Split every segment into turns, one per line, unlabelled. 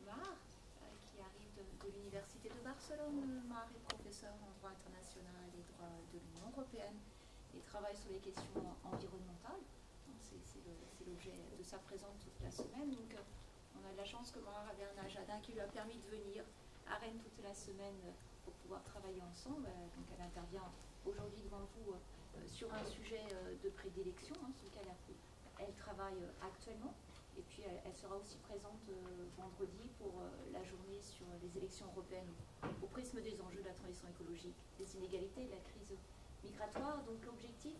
Mar, qui arrive de l'Université de Barcelone. Mar est professeur en droit international et droit de l'Union européenne et travaille sur les questions environnementales. C'est l'objet de sa présence toute la semaine. Donc, on a de la chance que Mar avait un agenda qui lui a permis de venir à Rennes toute la semaine pour pouvoir travailler ensemble. Donc, elle intervient aujourd'hui devant vous sur un sujet de prédilection, sur lequel elle travaille actuellement. Et puis elle sera aussi présente vendredi pour la journée sur les élections européennes au prisme des enjeux de la transition écologique, des inégalités et de la crise migratoire. Donc l'objectif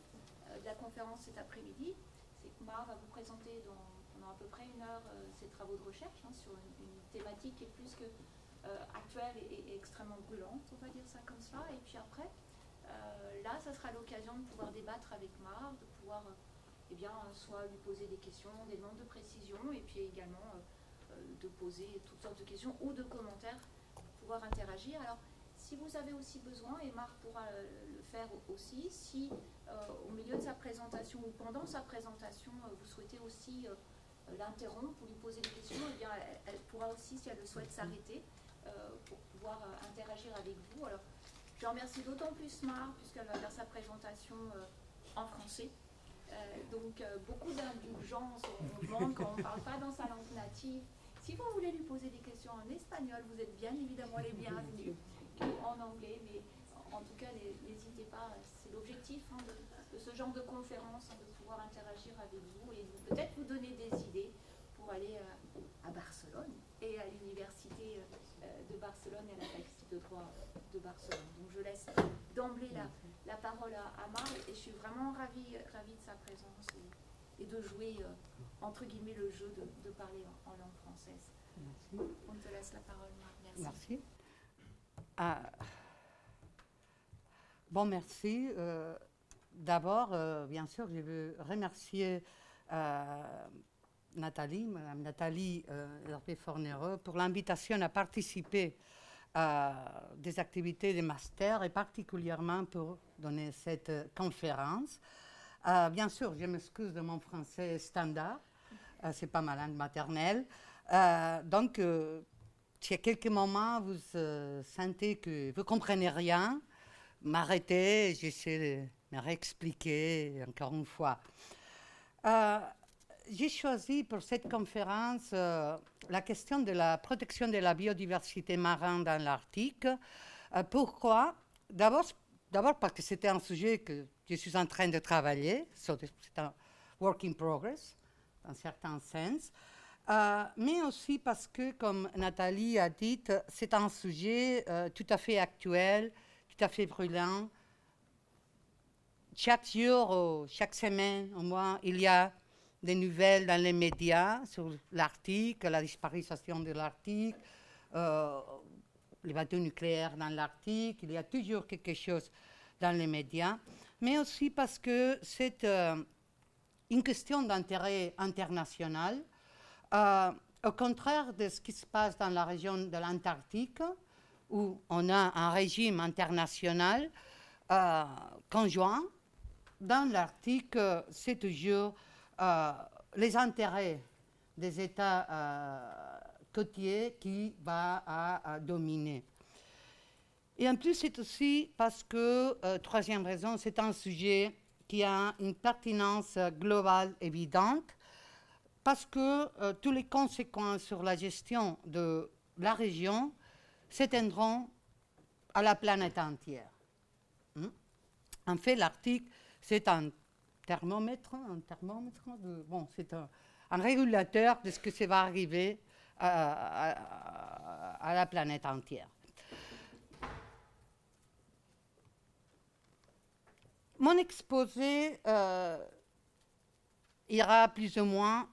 de la conférence cet après-midi, c'est que Mar va vous présenter pendant à peu près 1 heure ses travaux de recherche sur une thématique qui est plus que actuelle et extrêmement brûlante, on va dire ça comme ça. Et puis après, là, ça sera l'occasion de pouvoir débattre avec Mar, de pouvoir soit lui poser des questions, des demandes de précision, et puis également de poser toutes sortes de questions ou de commentaires pour pouvoir interagir. Alors, si vous avez aussi besoin, et Marc pourra le faire aussi, si au milieu de sa présentation ou pendant sa présentation, vous souhaitez aussi l'interrompre ou lui poser des questions, eh bien, elle pourra aussi, si elle le souhaite, s'arrêter pour pouvoir interagir avec vous. Alors, je remercie d'autant plus Marc, puisqu'elle va faire sa présentation en français. Donc beaucoup d'indulgence, on demande quand on ne parle pas dans sa langue native. Si vous voulez lui poser des questions en espagnol, vous êtes bien évidemment les bienvenus, en anglais, mais en tout cas n'hésitez pas, c'est l'objectif de ce genre de conférence, de pouvoir interagir avec vous et peut-être vous donner des idées pour aller à Barcelone et à l'université de Barcelone et à la faculté de droit de Barcelone. Donc je laisse d'emblée la parole à Marc et je suis vraiment ravie de sa présence et de jouer entre guillemets le jeu de parler en langue française. Merci. On te laisse la parole, Marc. Merci.
Bon, merci. D'abord, bien sûr, je veux remercier Madame Nathalie Hervé-Fornereux pour l'invitation à participer à des activités de master et particulièrement pour donner cette conférence. Bien sûr, je m'excuse de mon français standard, c'est pas ma langue maternelle. Donc, si à quelques moments vous sentez que vous ne comprenez rien, m'arrêtez, j'essaie de me réexpliquer encore une fois. J'ai choisi pour cette conférence la question de la protection de la biodiversité marine dans l'Arctique. Pourquoi? D'abord parce que c'était un sujet que je suis en train de travailler, c'est un work in progress, dans un certain sens, mais aussi parce que, comme Nathalie a dit, c'est un sujet tout à fait actuel, tout à fait brûlant. Chaque jour, ou chaque semaine, au moins, il y a des nouvelles dans les médias sur l'Arctique, la disparition de l'Arctique, les bateaux nucléaires dans l'Arctique. Il y a toujours quelque chose dans les médias, mais aussi parce que c'est une question d'intérêt international. Au contraire de ce qui se passe dans la région de l'Antarctique, où on a un régime international conjoint, dans l'Arctique, c'est toujours les intérêts des États côtiers qui vont à dominer. Et en plus, c'est aussi parce que, troisième raison, c'est un sujet qui a une pertinence globale évidente, parce que toutes les conséquences sur la gestion de la région s'étendront à la planète entière. En fait, l'Arctique, c'est un thermomètre c'est un régulateur de ce que ça va arriver à la planète entière. Mon exposé ira plus ou moins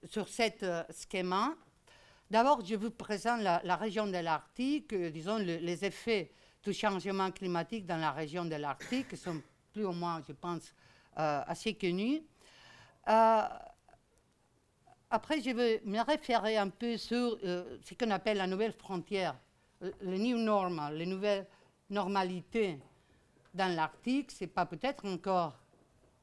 sur cet schéma. D'abord, je vous présente la région de l'Arctique, disons les effets du changement climatique dans la région de l'Arctique, qui sont plus ou moins, je pense, assez connus. Après, je vais me référer un peu sur ce qu'on appelle la nouvelle frontière, le new normal, les nouvelles normalités dans l'Arctique. Ce n'est pas peut-être encore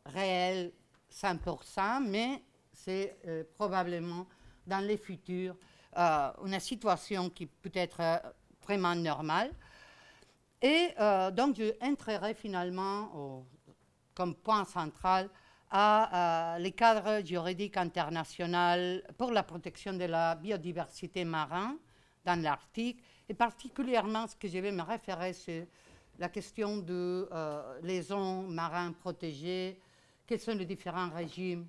réel 100%, mais c'est probablement dans le futur une situation qui peut être vraiment normale. Et donc, je entrerai finalement comme point central à les cadres juridiques internationaux pour la protection de la biodiversité marine dans l'Arctique. Et particulièrement, ce que je vais me référer, c'est la question de les zones marines protégées, quels sont les différents régimes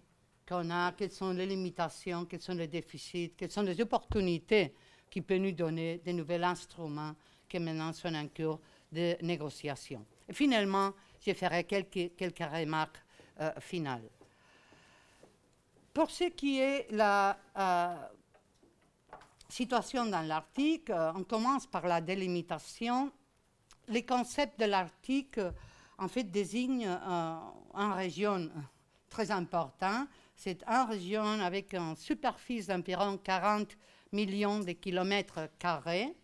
qu'on a, quelles sont les limitations, quels sont les déficits, quelles sont les opportunités qui peuvent nous donner de nouveaux instruments qui maintenant sont en cours de négociation. Et finalement, je ferai quelques remarques finales. Pour ce qui est la situation dans l'Arctique, on commence par la délimitation. Les concepts de l'Arctique, en fait, désignent une région très importante. C'est une région avec une superficie d'environ 40 millions de kilomètres carrés,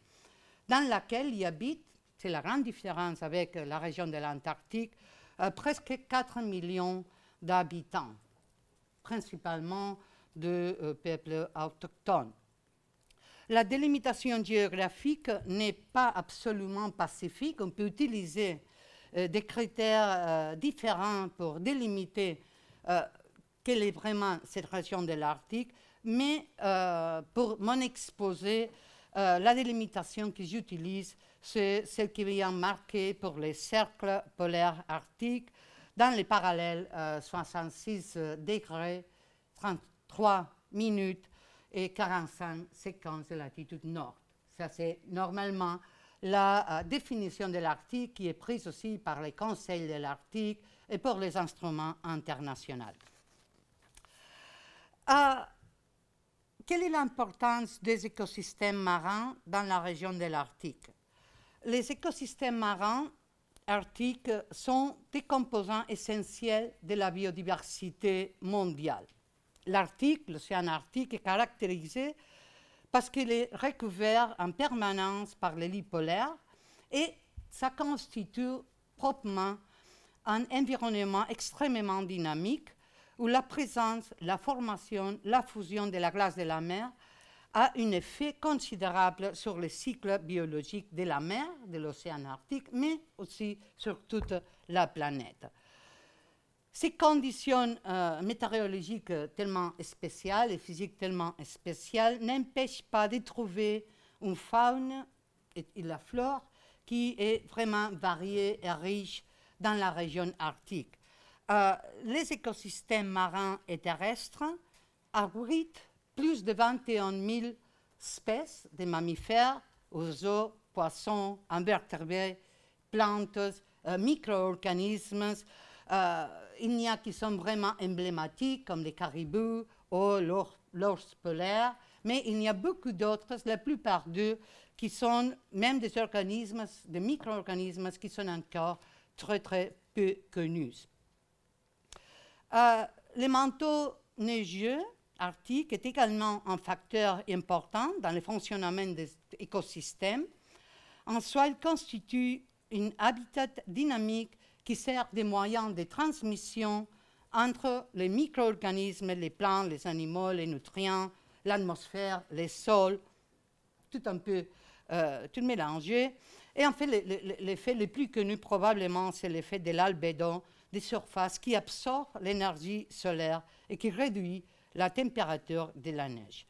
dans laquelle il habite, c'est la grande différence avec la région de l'Antarctique, presque 4 millions d'habitants, principalement de peuples autochtones. La délimitation géographique n'est pas absolument pacifique. On peut utiliser des critères différents pour délimiter quelle est vraiment cette région de l'Arctique, mais pour mon exposé, la délimitation que j'utilise, c'est celle qui vient marquée pour les cercles polaires arctiques dans les parallèles 66 degrés, 33 minutes et 45 secondes de latitude nord. Ça, c'est normalement la définition de l'Arctique qui est prise aussi par les conseils de l'Arctique et pour les instruments internationaux. Quelle est l'importance des écosystèmes marins dans la région de l'Arctique? Les écosystèmes marins arctiques sont des composants essentiels de la biodiversité mondiale. L'Arctique, l'océan Arctique, est caractérisé parce qu'il est recouvert en permanence par les lits polaires et ça constitue proprement un environnement extrêmement dynamique où la présence, la formation, la fusion de la glace de la mer a un effet considérable sur le cycle biologique de la mer, de l'océan Arctique, mais aussi sur toute la planète. Ces conditions météorologiques tellement spéciales et physiques tellement spéciales n'empêchent pas de trouver une faune et la flore qui est vraiment variée et riche dans la région arctique. Les écosystèmes marins et terrestres abritent plus de 21 000 espèces de mammifères, oiseaux, poissons, invertébrés, plantes, micro-organismes. Il y a qui sont vraiment emblématiques, comme les caribous ou l'ours polaire, mais il y a beaucoup d'autres, la plupart d'eux, qui sont même des organismes, des micro-organismes qui sont encore très, très peu connus. Le manteau neigeux arctique est également un facteur important dans le fonctionnement des écosystèmes. En soi, il constitue un habitat dynamique qui sert de moyen de transmission entre les micro-organismes, les plantes, les animaux, les nutriments, l'atmosphère, les sols, tout un peu tout mélangé. Et en fait, l'effet le plus connu probablement, c'est l'effet de l'albédo des surfaces qui absorbe l'énergie solaire et qui réduit la température de la neige.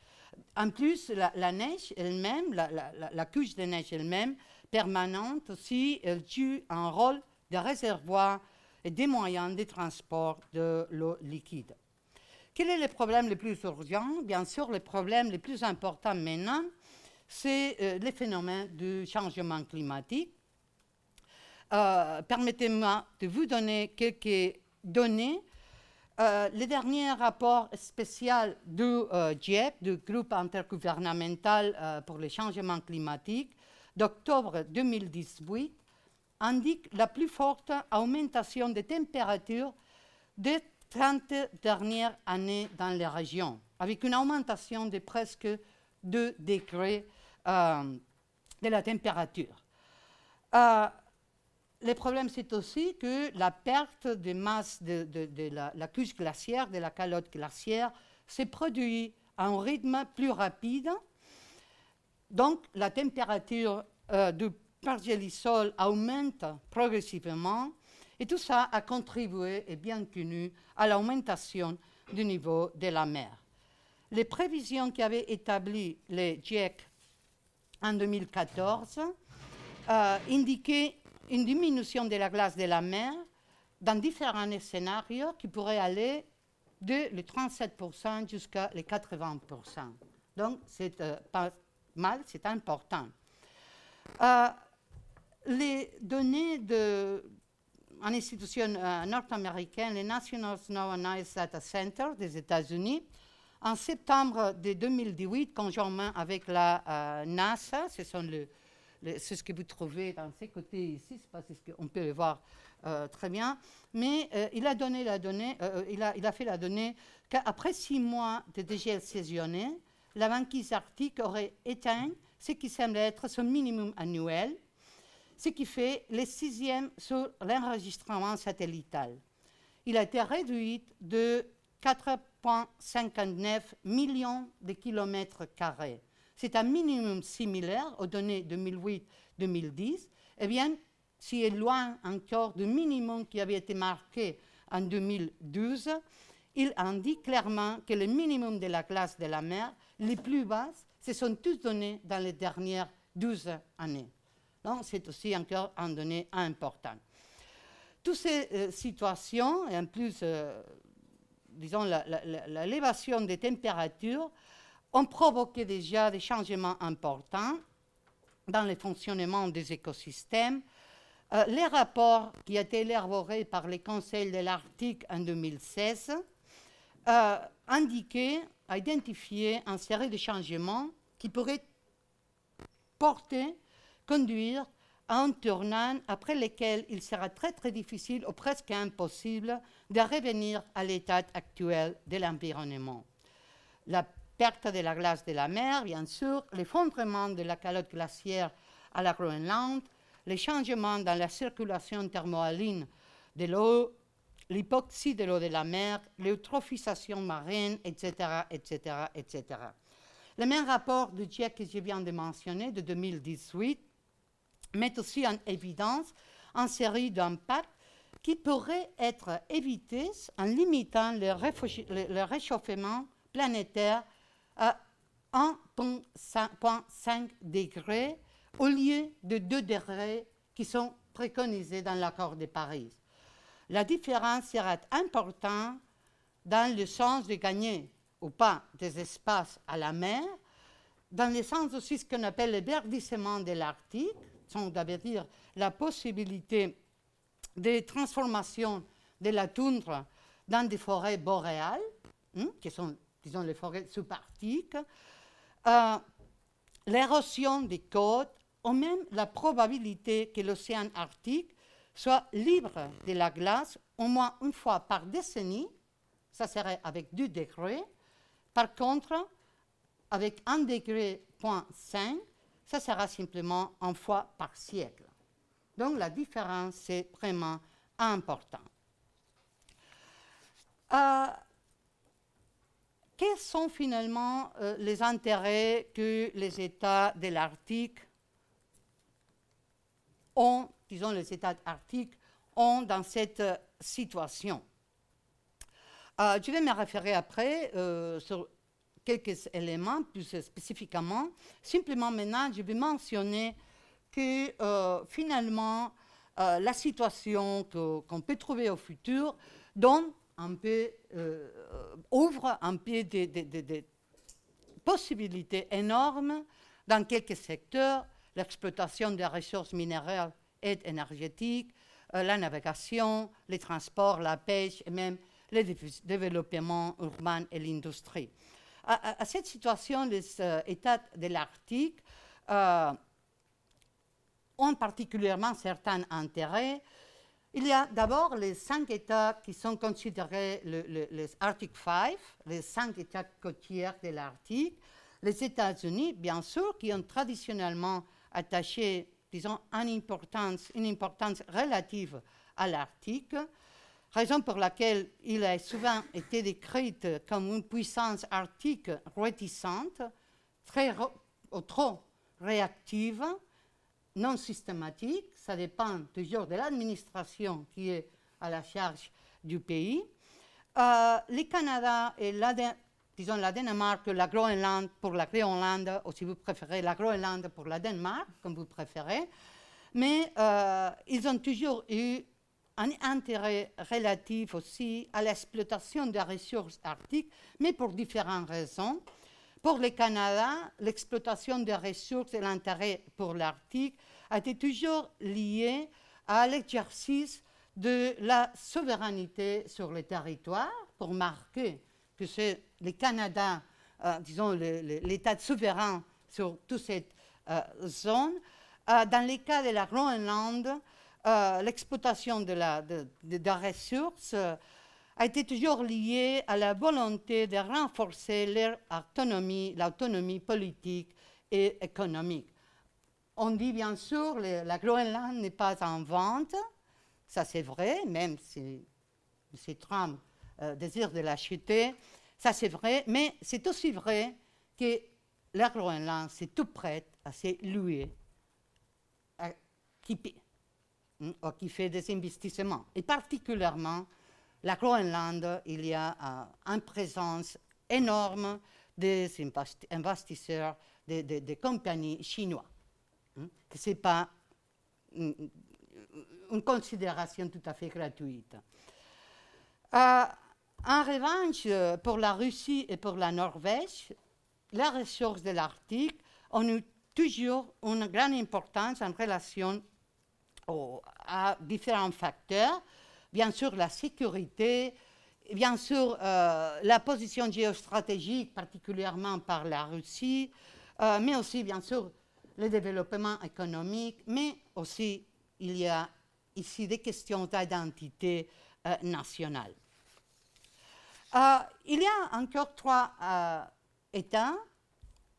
En plus, la neige elle-même, la couche de neige elle-même, permanente aussi, elle joue un rôle de réservoir et des moyens de transport de l'eau liquide. Quel est le problème le plus urgent? Bien sûr, le problème le plus important maintenant, c'est le phénomène du changement climatique. Permettez-moi de vous donner quelques données. Le dernier rapport spécial du GIEC, du groupe intergouvernemental pour le changement climatique, d'octobre 2018, indique la plus forte augmentation des températures des 30 dernières années dans les régions, avec une augmentation de presque 2 degrés de la température. Le problème, c'est aussi que la perte de masse de la couche glaciaire, de la calotte glaciaire, se produit à un rythme plus rapide. Donc, la température du pergélisol augmente progressivement et tout ça a contribué, et bien connu, à l'augmentation du niveau de la mer. Les prévisions qui avaient établi le GIEC en 2014 indiquaient une diminution de la glace de la mer dans différents scénarios qui pourraient aller de les 37% jusqu'à les 80%. Donc, c'est pas mal, c'est important. Les données en institution nord-américaine, le National Snow and Ice Data Center des États-Unis, en septembre de 2018, conjointement avec la NASA, c'est ce que vous trouvez dans ces côtés ici, c'est pas ce qu'on peut le voir très bien, mais il a fait la donnée qu'après 6 mois de dégel saisonnier, la banquise arctique aurait éteint ce qui semble être son minimum annuel, ce qui fait le 6e sur l'enregistrement satelllital. Il a été réduit de 4,59 millions de kilomètres carrés. C'est un minimum similaire aux données 2008-2010, et bien, s'il est loin encore du minimum qui avait été marqué en 2012, il indique clairement que le minimum de la glace de la mer, les plus basses, se sont tous donnés dans les dernières 12 années. Donc, c'est aussi encore une donnée importante. Toutes ces situations, et en plus, disons, l'élévation des températures, ont provoqué déjà des changements importants dans le fonctionnement des écosystèmes. Les rapports qui ont été élaborés par le Conseil de l'Arctique en 2016 indiquaient, identifié une série de changements qui pourraient conduire à un tournant après lequel il sera très très difficile ou presque impossible de revenir à l'état actuel de l'environnement. La perte de la glace de la mer, bien sûr, l'effondrement de la calotte glaciaire à la Groenland, les changements dans la circulation thermohaline de l'eau, l'hypoxie de l'eau de la mer, l'eutrophisation marine, etc., etc., etc. Le même rapport du GIEC que je viens de mentionner, de 2018, met aussi en évidence une série d'impacts qui pourraient être évités en limitant le réchauffement planétaire à 1,5 degrés au lieu de 2 degrés qui sont préconisés dans l'accord de Paris. La différence sera importante dans le sens de gagner ou pas des espaces à la mer, dans le sens aussi ce qu'on appelle le verdissement de l'Arctique, c'est-à-dire la possibilité de transformation de la toundre dans des forêts boréales, qui sont, disons, les forêts subarctiques, l'érosion des côtes, ou même la probabilité que l'océan Arctique soit libre de la glace au moins une fois par décennie, ça serait avec 2 degrés. Par contre, avec 1,5 degré, ça sera simplement une fois par siècle. Donc la différence, c'est vraiment important. Quels sont finalement les intérêts que les États de l'Arctique ont, disons les États arctiques, ont dans cette situation? Je vais me référer après sur quelques éléments plus spécifiquement. Simplement maintenant, je vais mentionner que finalement, la situation qu'on peut trouver au futur donne un peu, ouvre un peu des possibilités énormes dans quelques secteurs, l'exploitation des ressources minérales et énergétiques, la navigation, les transports, la pêche et même le développement urbain et l'industrie. À cette situation, les États de l'Arctique ont particulièrement certains intérêts. Il y a d'abord les 5 États qui sont considérés les Arctic 5, les 5 États côtiers de l'Arctique. Les États-Unis, bien sûr, qui ont traditionnellement attaché, disons, une importance relative à l'Arctique, raison pour laquelle il a souvent été décrit comme une puissance arctique réticente, trop réactive, non systématique. Ça dépend toujours de l'administration qui est à la charge du pays. Le Canada et la Danemark, la Groenland pour la Groenland, ou si vous préférez la Groenland pour la Danemark, comme vous préférez. Mais ils ont toujours eu un intérêt relatif aussi à l'exploitation des ressources arctiques, mais pour différentes raisons. Pour le Canada, l'exploitation des ressources et l'intérêt pour l'Arctique a été toujours lié à l'exercice de la souveraineté sur le territoire, pour marquer que c'est le Canada, disons, l'État souverain sur toute cette zone. Dans le cas de la Groenland, l'exploitation des ressources a été toujours liée à la volonté de renforcer leur autonomie, l'autonomie politique et économique. On dit bien sûr que la Groenland n'est pas en vente, ça c'est vrai, même si M. Trump désire de l'acheter, ça c'est vrai, mais c'est aussi vrai que la Groenland c'est tout prête à se louer, qui fait des investissements. Et particulièrement, la Groenland, il y a une présence énorme des investisseurs, des compagnies chinoises. Ce n'est pas une considération tout à fait gratuite. En revanche, pour la Russie et pour la Norvège, les ressources de l'Arctique ont eu toujours une grande importance en relation à différents facteurs. Bien sûr, la sécurité, bien sûr, la position géostratégique, particulièrement par la Russie, mais aussi, bien sûr, le développement économique, mais aussi, il y a ici des questions d'identité nationale. Il y a encore 3 États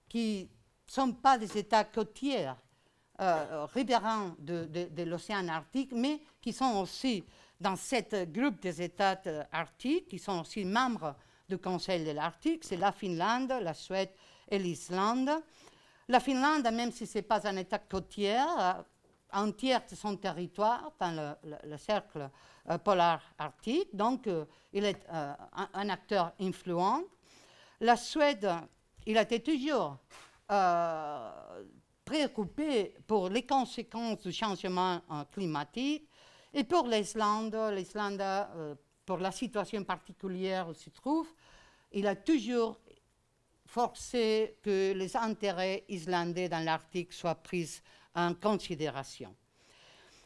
qui ne sont pas des États côtiers, riverains de l'océan Arctique, mais qui sont aussi dans ce groupe des États arctiques, qui sont aussi membres du Conseil de l'Arctique. C'est la Finlande, la Suède et l'Islande. La Finlande, même si ce n'est pas un État côtier, un tiers de son territoire dans le cercle polaire arctique, donc il est un acteur influent. La Suède, il a été toujours préoccupé pour les conséquences du changement climatique. Et pour l'Islande, pour la situation particulière où il se trouve, il a toujours forcé que les intérêts islandais dans l'Arctique soient pris en considération.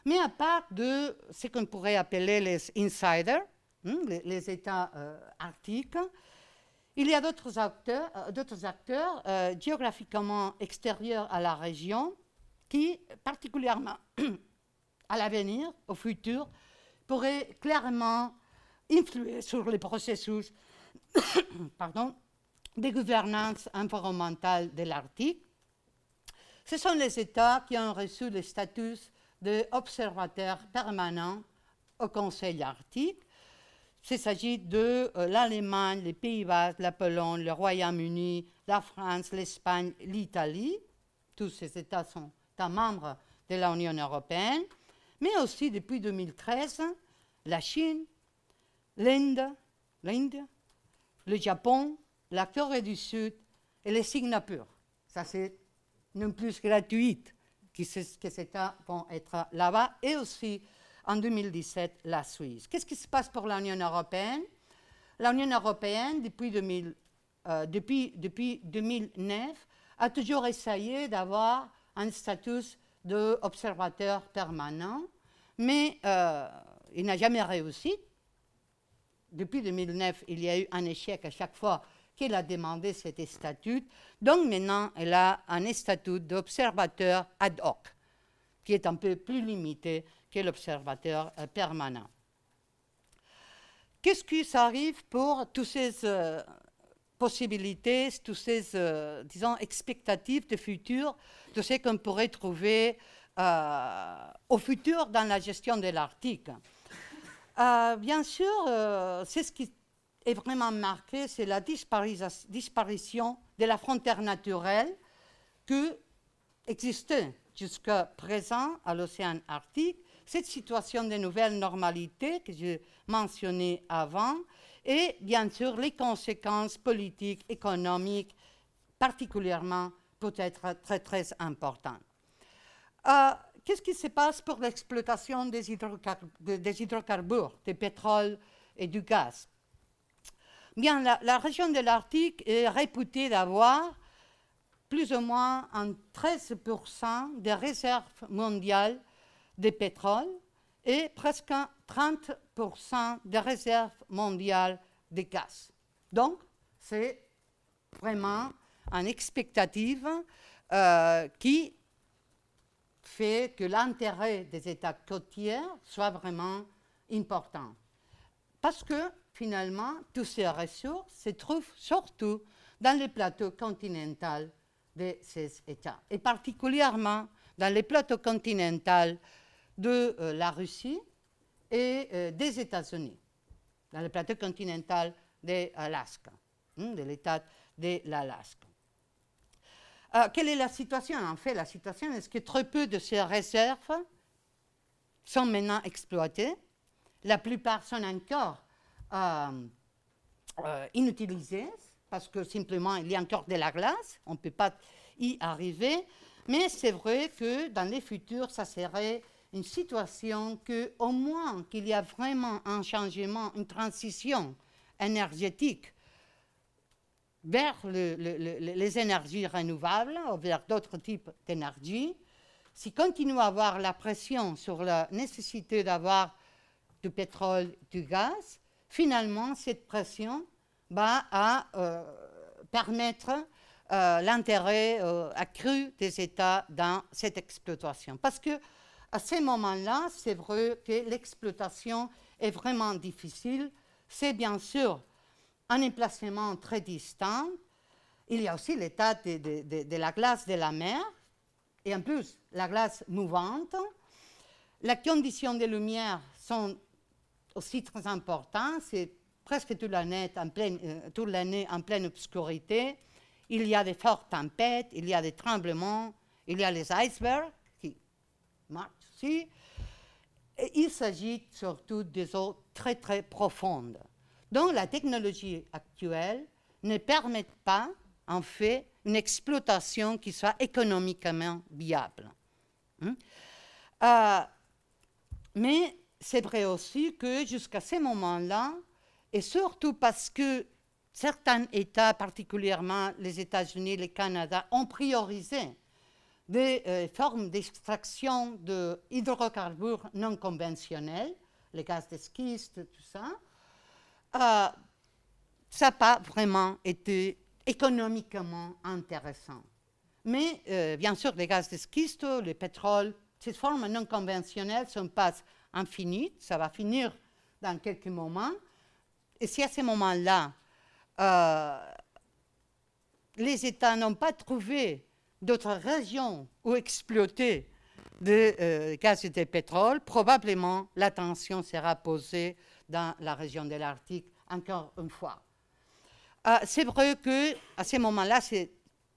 Mais à part de ce qu'on pourrait appeler les insiders, les États arctiques, il y a d'autres acteurs géographiquement extérieurs à la région qui, particulièrement à l'avenir, au futur, pourraient clairement influer sur les processus de gouvernance environnementale de l'Arctique. Ce sont les États qui ont reçu le statut d'observateurs permanents au Conseil arctique. Il s'agit de l'Allemagne, les Pays-Bas, la Pologne, le Royaume-Uni, la France, l'Espagne, l'Italie. Tous ces États sont membres de l'Union européenne. Mais aussi, depuis 2013, la Chine, l'Inde, le Japon, la Corée du Sud et le Singapour. Ça, c'est non plus gratuit que ces États vont être là-bas. Et aussi, en 2017, la Suisse. Qu'est-ce qui se passe pour l'Union européenne? L'Union européenne, depuis 2009, a toujours essayé d'avoir un statut d'observateur permanent, mais il n'a jamais réussi. Depuis 2009, il y a eu un échec à chaque fois qu'elle a demandé cet statut. Donc maintenant, elle a un statut d'observateur ad hoc, qui est un peu plus limité que l'observateur permanent. Qu'est-ce qui s'arrive pour toutes ces possibilités, toutes ces, disons, expectatives de futur, de ce qu'on pourrait trouver au futur dans la gestion de l'Arctique? Bien sûr, c'est ce qui est vraiment marqué, c'est la disparition de la frontière naturelle qui existait jusqu'à présent à l'océan Arctique. Cette situation de nouvelle normalité que j'ai mentionnée avant, et bien sûr les conséquences politiques, économiques, particulièrement peut-être très très importantes. Qu'est-ce qui se passe pour l'exploitation des hydrocarbures, du pétrole et du gaz? Bien, la région de l'Arctique est réputée d'avoir plus ou moins 13% des réserves mondiales de pétrole et presque 30% des réserves mondiales de gaz. Donc, c'est vraiment une expectative qui fait que l'intérêt des États côtiers soit vraiment important. Parce que, finalement, toutes ces ressources se trouvent surtout dans les plateaux continentaux de ces États, et particulièrement dans les plateaux continentaux de la Russie et des États-Unis, dans le plateau continental de l'Alaska, de l'État de l'Alaska. Quelle est la situation? En fait, la situation est que très peu de ces réserves sont maintenant exploitées. La plupart sont encore inutilisées parce que simplement il y a encore de la glace, on ne peut pas y arriver. Mais c'est vrai que dans le futur, ça serait une situation que, au moins qu'il y a vraiment un changement, une transition énergétique vers les énergies renouvelables ou vers d'autres types d'énergie. Si continue à avoir la pression sur la nécessité d'avoir du pétrole, du gaz, finalement, cette pression va permettre l'intérêt accru des États dans cette exploitation. Parce que à ce moment-là, c'est vrai que l'exploitation est vraiment difficile. C'est bien sûr un emplacement très distant. Il y a aussi l'état de la glace de la mer, et en plus, la glace mouvante. Les conditions de lumière sont aussi très importantes. C'est presque toute l'année en pleine obscurité. Il y a des fortes tempêtes, il y a des tremblements, il y a les icebergs qui marchent aussi. Et il s'agit surtout des eaux très très profondes. Donc la technologie actuelle ne permet pas, en fait, une exploitation qui soit économiquement viable. Mais c'est vrai aussi que jusqu'à ce moment-là, et surtout parce que certains États, particulièrement les États-Unis et le Canada, ont priorisé des formes d'extraction de hydrocarbures non conventionnels, les gaz de schiste, tout ça, ça n'a pas vraiment été économiquement intéressant. Mais bien sûr, les gaz de schiste, le pétrole, ces formes non conventionnelles ne sont pas infinies, ça va finir dans quelques moments. Et si à ce moment-là, les États n'ont pas trouvé d'autres régions où exploiter de gaz et de pétrole, probablement l'attention sera posée dans la région de l'Arctique encore une fois. C'est vrai qu'à ce moment-là, c'est,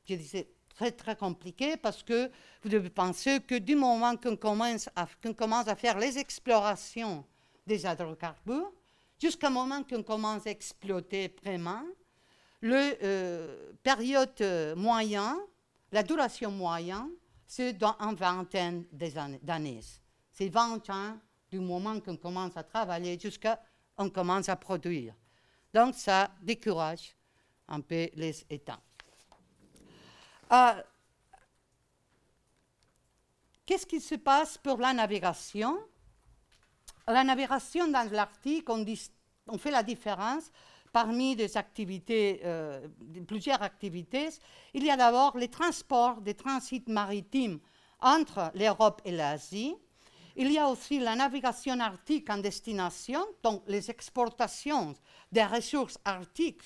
je disais, très très compliqué parce que vous devez penser que du moment qu'on commence à faire les explorations des hydrocarbures, jusqu'au moment qu'on commence à exploiter vraiment, le période moyenne, la duration moyenne, c'est dans une vingtaine d'années. C'est 20 ans du moment qu'on commence à travailler jusqu'à on commence à produire. Donc ça décourage un peu les États. Qu'est-ce qui se passe pour la navigation? La navigation dans l'Arctique, on fait la différence parmi des activités, plusieurs activités. Il y a d'abord les transports, des transits maritimes entre l'Europe et l'Asie. Il y a aussi la navigation arctique en destination, donc les exportations des ressources arctiques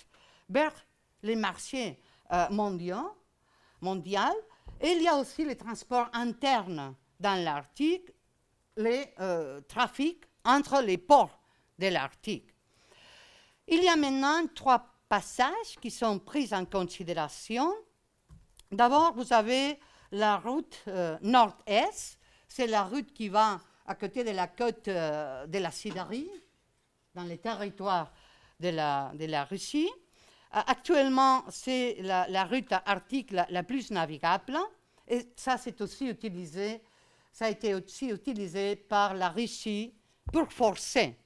vers les marchés mondiaux. Et il y a aussi les transports internes dans l'Arctique, les trafics entre les ports de l'Arctique. Il y a maintenant 3 passages qui sont pris en considération. D'abord, vous avez la route nord-est, c'est la route qui va à côté de la côte de la Sibérie, dans les territoires de la Russie. Actuellement, c'est la route arctique la plus navigable, et ça, ça a été aussi utilisé par la Russie pour forcer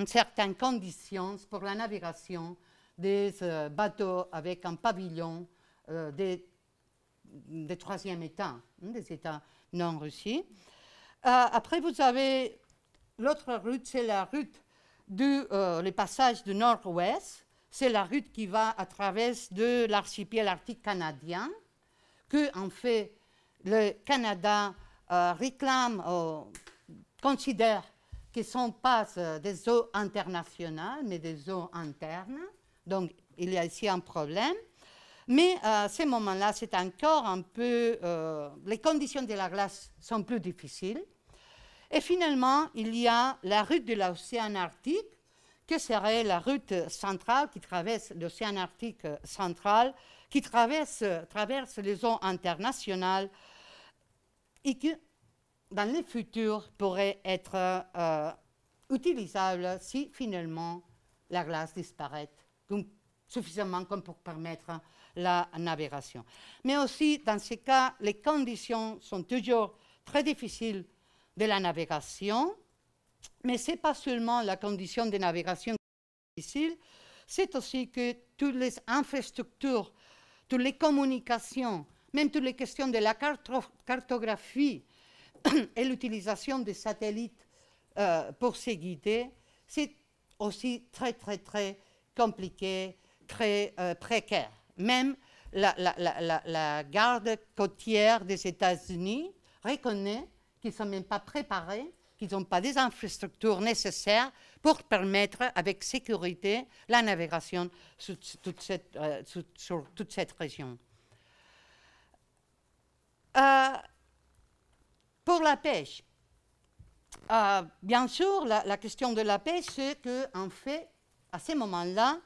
certaines conditions pour la navigation des bateaux avec un pavillon des troisième État, des États non russis. Après, vous avez l'autre route, c'est la route le passage du nord-ouest. C'est la route qui va à travers de l'archipel arctique canadien, que, en fait, le Canada réclame, considère que ce ne sont pas des eaux internationales, mais des eaux internes. Donc, il y a ici un problème. Mais à ce moment-là, c'est encore un peu... les conditions de la glace sont plus difficiles. Et finalement, il y a la route de l'océan Arctique, que serait la route centrale qui traverse l'océan Arctique central, qui traverse les eaux internationales et qui, dans le futur, pourrait être utilisable si finalement la glace disparaît suffisamment comme pour permettre la navigation. Mais aussi, dans ce cas, les conditions sont toujours très difficiles de la navigation, mais ce n'est pas seulement la condition de navigation qui est difficile, c'est aussi que toutes les infrastructures, toutes les communications, même toutes les questions de la cartographie et l'utilisation des satellites pour se guider, c'est aussi très, très, très compliqué, très précaire. Même la garde côtière des États-Unis reconnaît qu'ils ne sont même pas préparés, qu'ils n'ont pas des infrastructures nécessaires pour permettre avec sécurité la navigation sur toute cette région. Pour la pêche, bien sûr, la question de la pêche, c'est qu'en fait, à ce moment-là,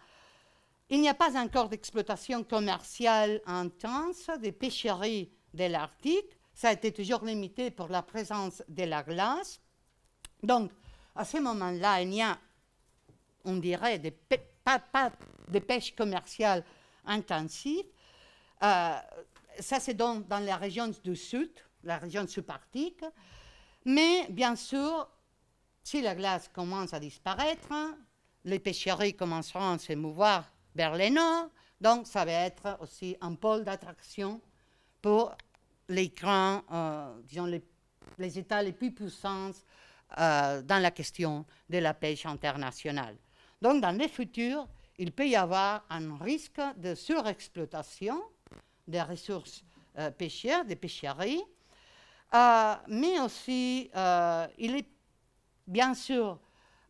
il n'y a pas encore d'exploitation commerciale intense des pêcheries de l'Arctique. Ça a été toujours limité pour la présence de la glace. Donc, à ce moment-là, il y a, on dirait, pas de pêche commerciale intensive. Ça, c'est dans la région du sud, la région subarctique. Mais, bien sûr, si la glace commence à disparaître, les pêcheries commenceront à se mouvoir vers le nord. Donc, ça va être aussi un pôle d'attraction pour les grands, disons, les États les plus puissants dans la question de la pêche internationale. Donc, dans le futur, il peut y avoir un risque de surexploitation des ressources pêcheurs, des pêcheries, mais aussi, il est bien sûr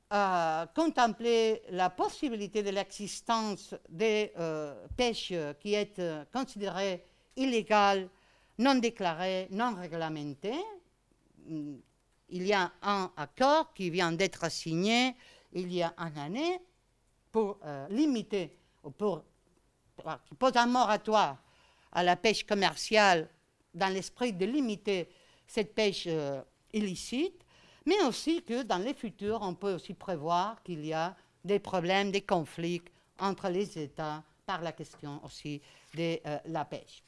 contempler la possibilité de l'existence des pêches qui est considérée illégale, non déclarée, non réglementée. Il y a un accord qui vient d'être signé il y a une année pour limiter, qui pose un moratoire à la pêche commerciale dans l'esprit de limiter cette pêche illicite, mais aussi que dans le futur, on peut aussi prévoir qu'il y a des problèmes, des conflits entre les États par la question aussi de la pêche.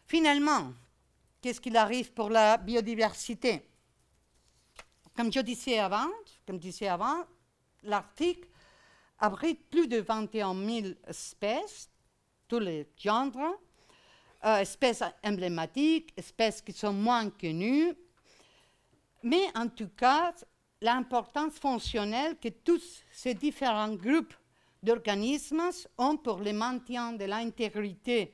Finalement, qu'est-ce qu'il arrive pour la biodiversité? Comme je disais avant, l'Arctique abrite plus de 21 000 espèces, tous les genres, espèces emblématiques, espèces qui sont moins connues, mais en tout cas, l'importance fonctionnelle que tous ces différents groupes d'organismes ont pour le maintien de l'intégrité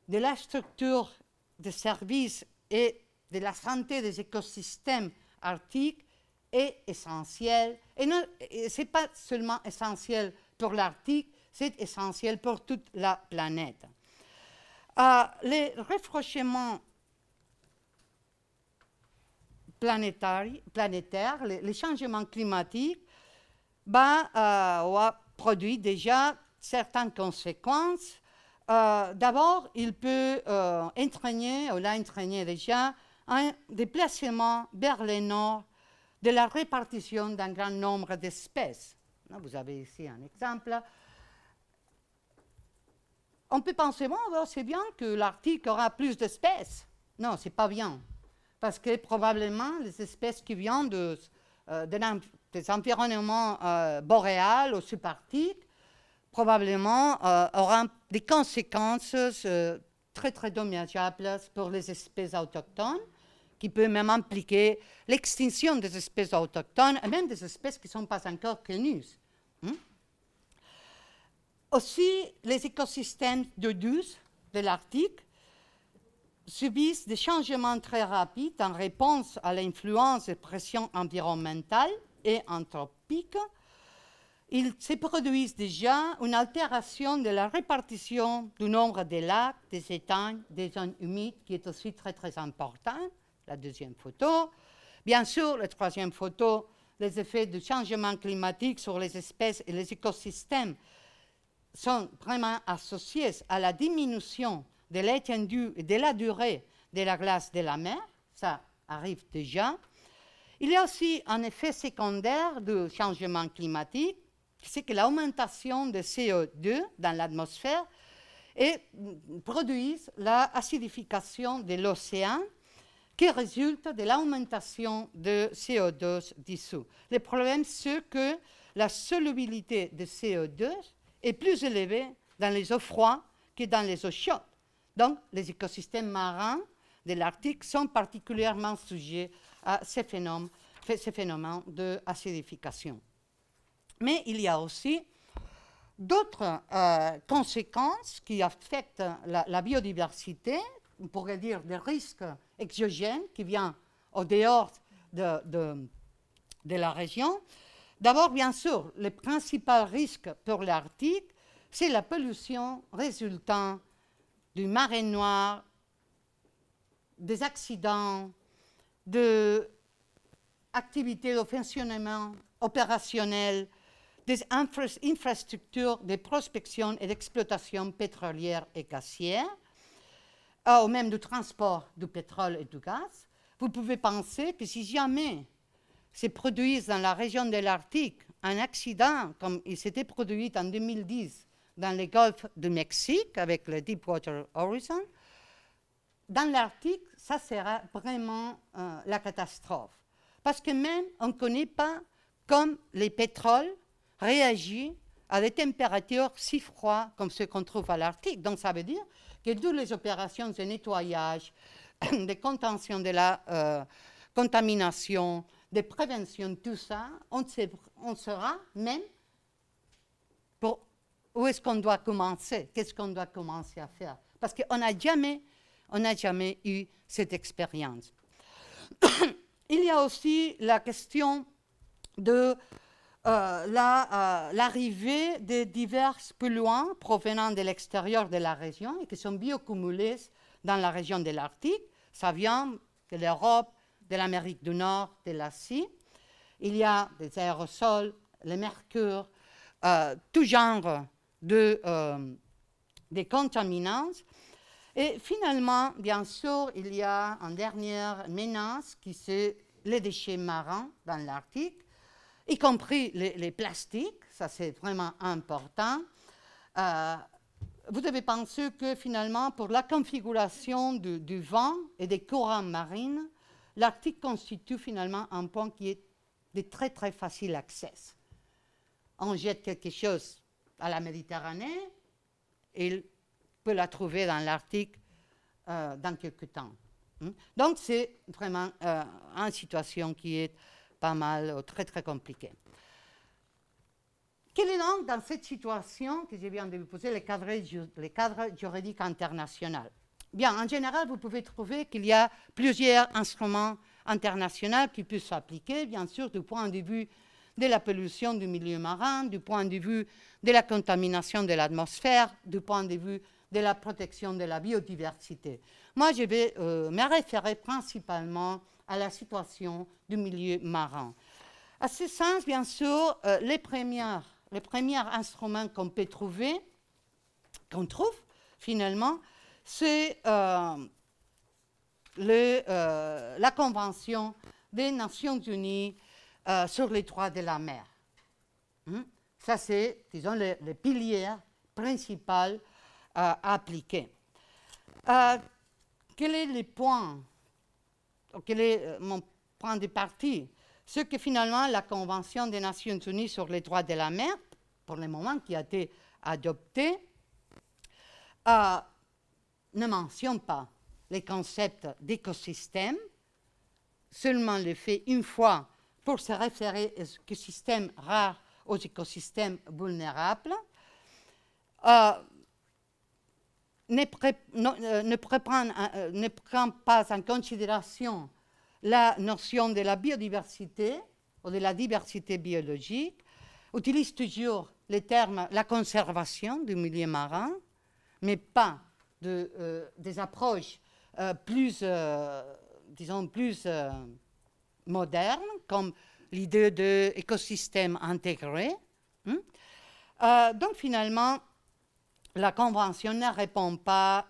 de la structure de services et de la santé des écosystèmes arctiques est essentiel. Et ce n'est pas seulement essentiel pour l'Arctique, c'est essentiel pour toute la planète. Les rapprochements planétaires, les changements climatiques, ont produit déjà certaines conséquences. D'abord, il peut entraîner, ou l'a entraîné déjà, un déplacement vers le nord de la répartition d'un grand nombre d'espèces. Vous avez ici un exemple. On peut penser, bon, c'est bien que l'Arctique aura plus d'espèces. Non, c'est pas bien. Parce que probablement, les espèces qui viennent des environnements boréaux ou subarctiques, probablement auront des conséquences très, très dommageables pour les espèces autochtones, qui peut même impliquer l'extinction des espèces autochtones et même des espèces qui ne sont pas encore connues. Aussi, les écosystèmes d'eau douce de l'Arctique subissent des changements très rapides en réponse à l'influence des pressions environnementales et anthropiques. Il se produit déjà une altération de la répartition du nombre des lacs, des étangs, des zones humides, qui est aussi très, très important. La deuxième photo. Bien sûr, la troisième photo, les effets du changement climatique sur les espèces et les écosystèmes sont vraiment associés à la diminution de l'étendue et de la durée de la glace de la mer. Ça arrive déjà. Il y a aussi un effet secondaire du changement climatique, c'est que l'augmentation de CO2 dans l'atmosphère produit l'acidification de l'océan qui résulte de l'augmentation de CO2 dissous. Le problème, c'est que la solubilité de CO2 est plus élevée dans les eaux froides que dans les eaux chaudes. Donc, les écosystèmes marins de l'Arctique sont particulièrement sujets à ces phénomènes d'acidification. Mais il y a aussi d'autres conséquences qui affectent la biodiversité, on pourrait dire des risques exogènes qui viennent au dehors de la région. D'abord, bien sûr, le principal risque pour l'Arctique, c'est la pollution résultant du marée noire, des accidents, de activités de fonctionnement opérationnel, des infrastructures de prospection et d'exploitation pétrolière et gazière, ou même du transport du pétrole et du gaz. Vous pouvez penser que si jamais se produit dans la région de l'Arctique un accident comme il s'était produit en 2010 dans le golfe du Mexique avec le Deepwater Horizon, dans l'Arctique, ça sera vraiment la catastrophe. Parce que même on ne connaît pas comme le pétrole réagit à des températures si froides comme ce qu'on trouve à l'Arctique. Donc ça veut dire que toutes les opérations de nettoyage, de contention de la contamination, de prévention, tout ça, on saura même pour où est-ce qu'on doit commencer, qu'est-ce qu'on doit commencer à faire. Parce qu'on n'a jamais eu cette expérience. Il y a aussi la question de l'arrivée de divers polluants provenant de l'extérieur de la région et qui sont bioaccumulés dans la région de l'Arctique. Ça vient de l'Europe, de l'Amérique du Nord, de l'Asie. Il y a des aérosols, le mercure, tout genre de contaminants. Et finalement, bien sûr, il y a une dernière menace qui c'est les déchets marins dans l'Arctique, y compris les plastiques, ça c'est vraiment important. Vous devez penser que finalement, pour la configuration du vent et des courants marins, l'Arctique constitue finalement un point qui est de très très facile accès. On jette quelque chose à la Méditerranée, il peut la trouver dans l'Arctique dans quelques temps. Donc c'est vraiment une situation qui est pas mal, très très compliquée. Quel est donc dans cette situation que je viens de vous poser le cadre juridique international? Bien, en général, vous pouvez trouver qu'il y a plusieurs instruments internationaux qui peuvent s'appliquer, bien sûr, du point de vue de la pollution du milieu marin, du point de vue de la contamination de l'atmosphère, du point de vue de la protection de la biodiversité. Moi, je vais me référer principalement à la situation du milieu marin. À ce sens, bien sûr, les premiers instruments qu'on peut trouver, qu'on trouve finalement, c'est la Convention des Nations Unies sur les droits de la mer. Ça, c'est, disons, les piliers principaux à appliquer. Quel est le point, quel est mon point de partie? C'est que finalement, la Convention des Nations Unies sur les droits de la mer, pour le moment qui a été adoptée, ne mentionne pas les concepts d'écosystème, seulement le fait une fois pour se référer aux écosystèmes rares, aux écosystèmes vulnérables, ne prend pas en considération la notion de la biodiversité ou de la diversité biologique, utilise toujours le terme la conservation du milieu marin, mais pas des approches plus modernes, comme l'idée d'écosystème intégré. Donc finalement, la Convention ne répond pas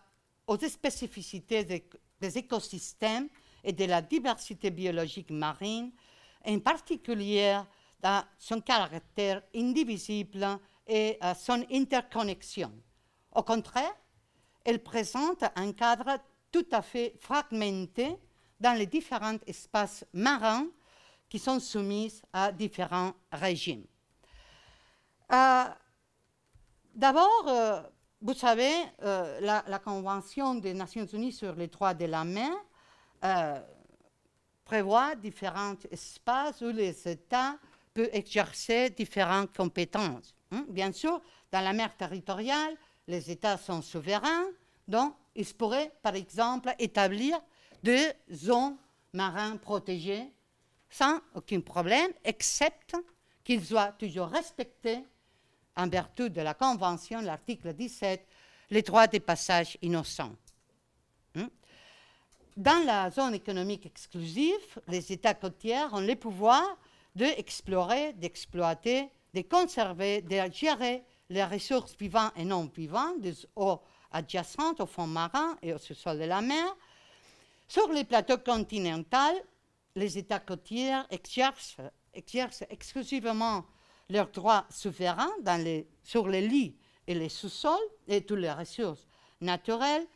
aux spécificités des écosystèmes et de la diversité biologique marine, en particulier dans son caractère indivisible et son interconnexion. Au contraire, elle présente un cadre tout à fait fragmenté dans les différents espaces marins qui sont soumis à différents régimes. D'abord, vous savez, la Convention des Nations Unies sur les droits de la mer prévoit différents espaces où les États peuvent exercer différentes compétences. Bien sûr, dans la mer territoriale, les États sont souverains, donc ils pourraient, par exemple, établir des zones marines protégées sans aucun problème, excepte qu'ils doivent toujours respecter, en vertu de la Convention, l'article 17, les droits des passages innocents. Dans la zone économique exclusive, les États côtiers ont le pouvoir d'explorer, d'exploiter, de conserver, de gérer les ressources vivantes et non vivantes des eaux adjacentes au fond marin et au sous-sol de la mer. Sur les plateaux continentaux, les États côtiers exercent exclusivement leurs droits souverains sur les lits et les sous-sols et toutes les ressources naturelles.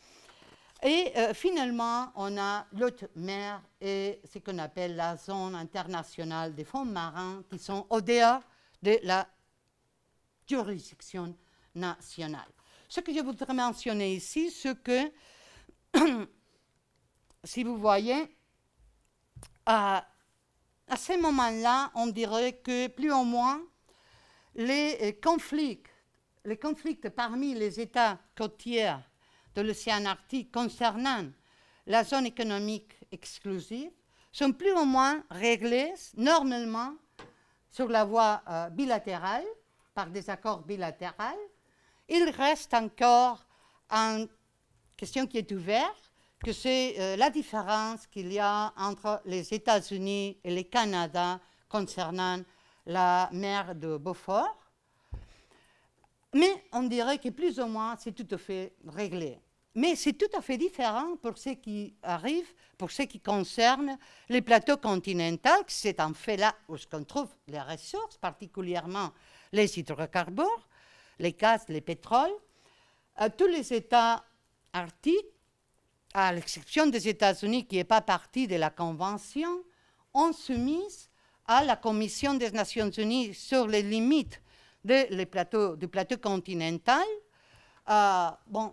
Et finalement, on a l'haute mer et ce qu'on appelle la zone internationale des fonds marins qui sont au dehors de la juridiction nationale. Ce que je voudrais mentionner ici, c'est que, si vous voyez, à ce moment-là, on dirait que plus ou moins les conflits parmi les États côtiers de l'océan Arctique concernant la zone économique exclusive sont plus ou moins réglés normalement sur la voie bilatérale, par des accords bilatéraux. Il reste encore une question qui est ouverte, que c'est la différence qu'il y a entre les États-Unis et le Canada concernant la mer de Beaufort. Mais on dirait que plus ou moins c'est tout à fait réglé. Mais c'est tout à fait différent pour ce qui arrive, pour ce qui concerne les plateaux continentaux, c'est en fait là où on trouve les ressources, particulièrement les hydrocarbures, les gaz, les pétroles. Tous les États arctiques, à l'exception des États-Unis qui n'est pas partie de la Convention, ont soumis à la Commission des Nations Unies sur les limites du plateau continental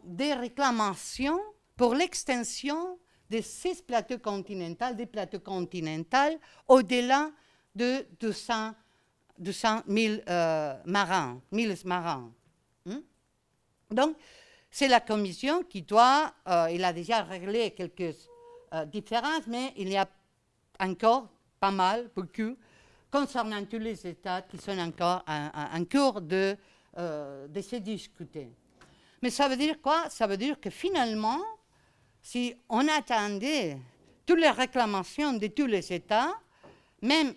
des réclamations pour l'extension de ces plateaux continentaux, des plateaux continentaux au-delà de 200 000 marins. Donc, c'est la Commission qui doit, il a déjà réglé quelques différences, mais il y a encore pas mal, beaucoup, concernant tous les États qui sont encore en cours de se discuter. Mais ça veut dire quoi? Ça veut dire que finalement, si on attendait toutes les réclamations de tous les États, même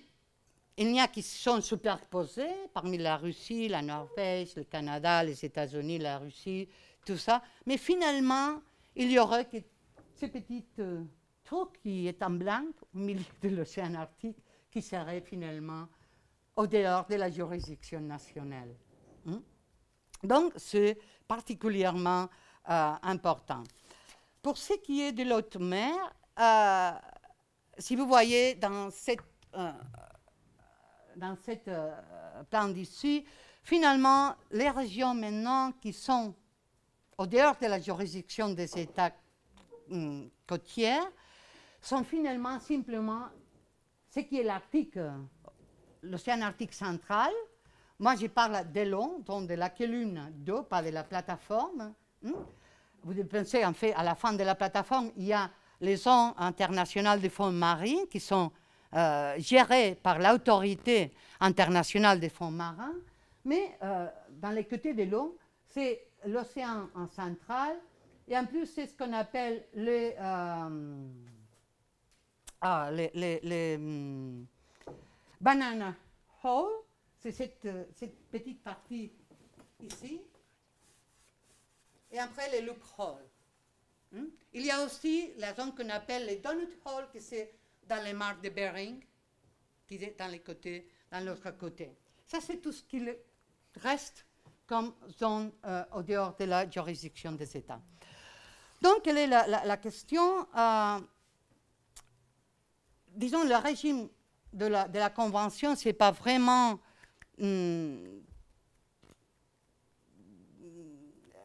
il y a qui sont superposés, parmi la Russie, la Norvège, le Canada, les États-Unis, la Russie, tout ça, mais finalement, il y aurait que ce petit truc qui est en blanc au milieu de l'océan Arctique, qui serait finalement au dehors de la juridiction nationale. Donc, c'est particulièrement important. Pour ce qui est de l'haute mer, si vous voyez dans cette plan d'ici, finalement, les régions maintenant qui sont au dehors de la juridiction des États côtiers sont finalement simplement ce qui est l'Arctique, l'océan Arctique central. Moi, je parle de l'eau, donc de la colonne d'eau, pas de la plateforme. Vous pensez, en fait, à la fin de la plateforme, il y a les zones internationales des fonds marins qui sont gérées par l'autorité internationale des fonds marins. Mais dans les côtés de l'eau, c'est l'océan en central. Et en plus, c'est ce qu'on appelle les banana hole. C'est cette petite partie ici. Et après, les loop holes. Il y a aussi la zone qu'on appelle les donut holes, qui c'est dans les mares de Bering, qui est dans les côtés, dans l'autre côté. Ça, c'est tout ce qui reste comme zone au dehors de la juridiction des États. Donc, quelle est la question? Disons, le régime de la Convention, ce n'est pas vraiment...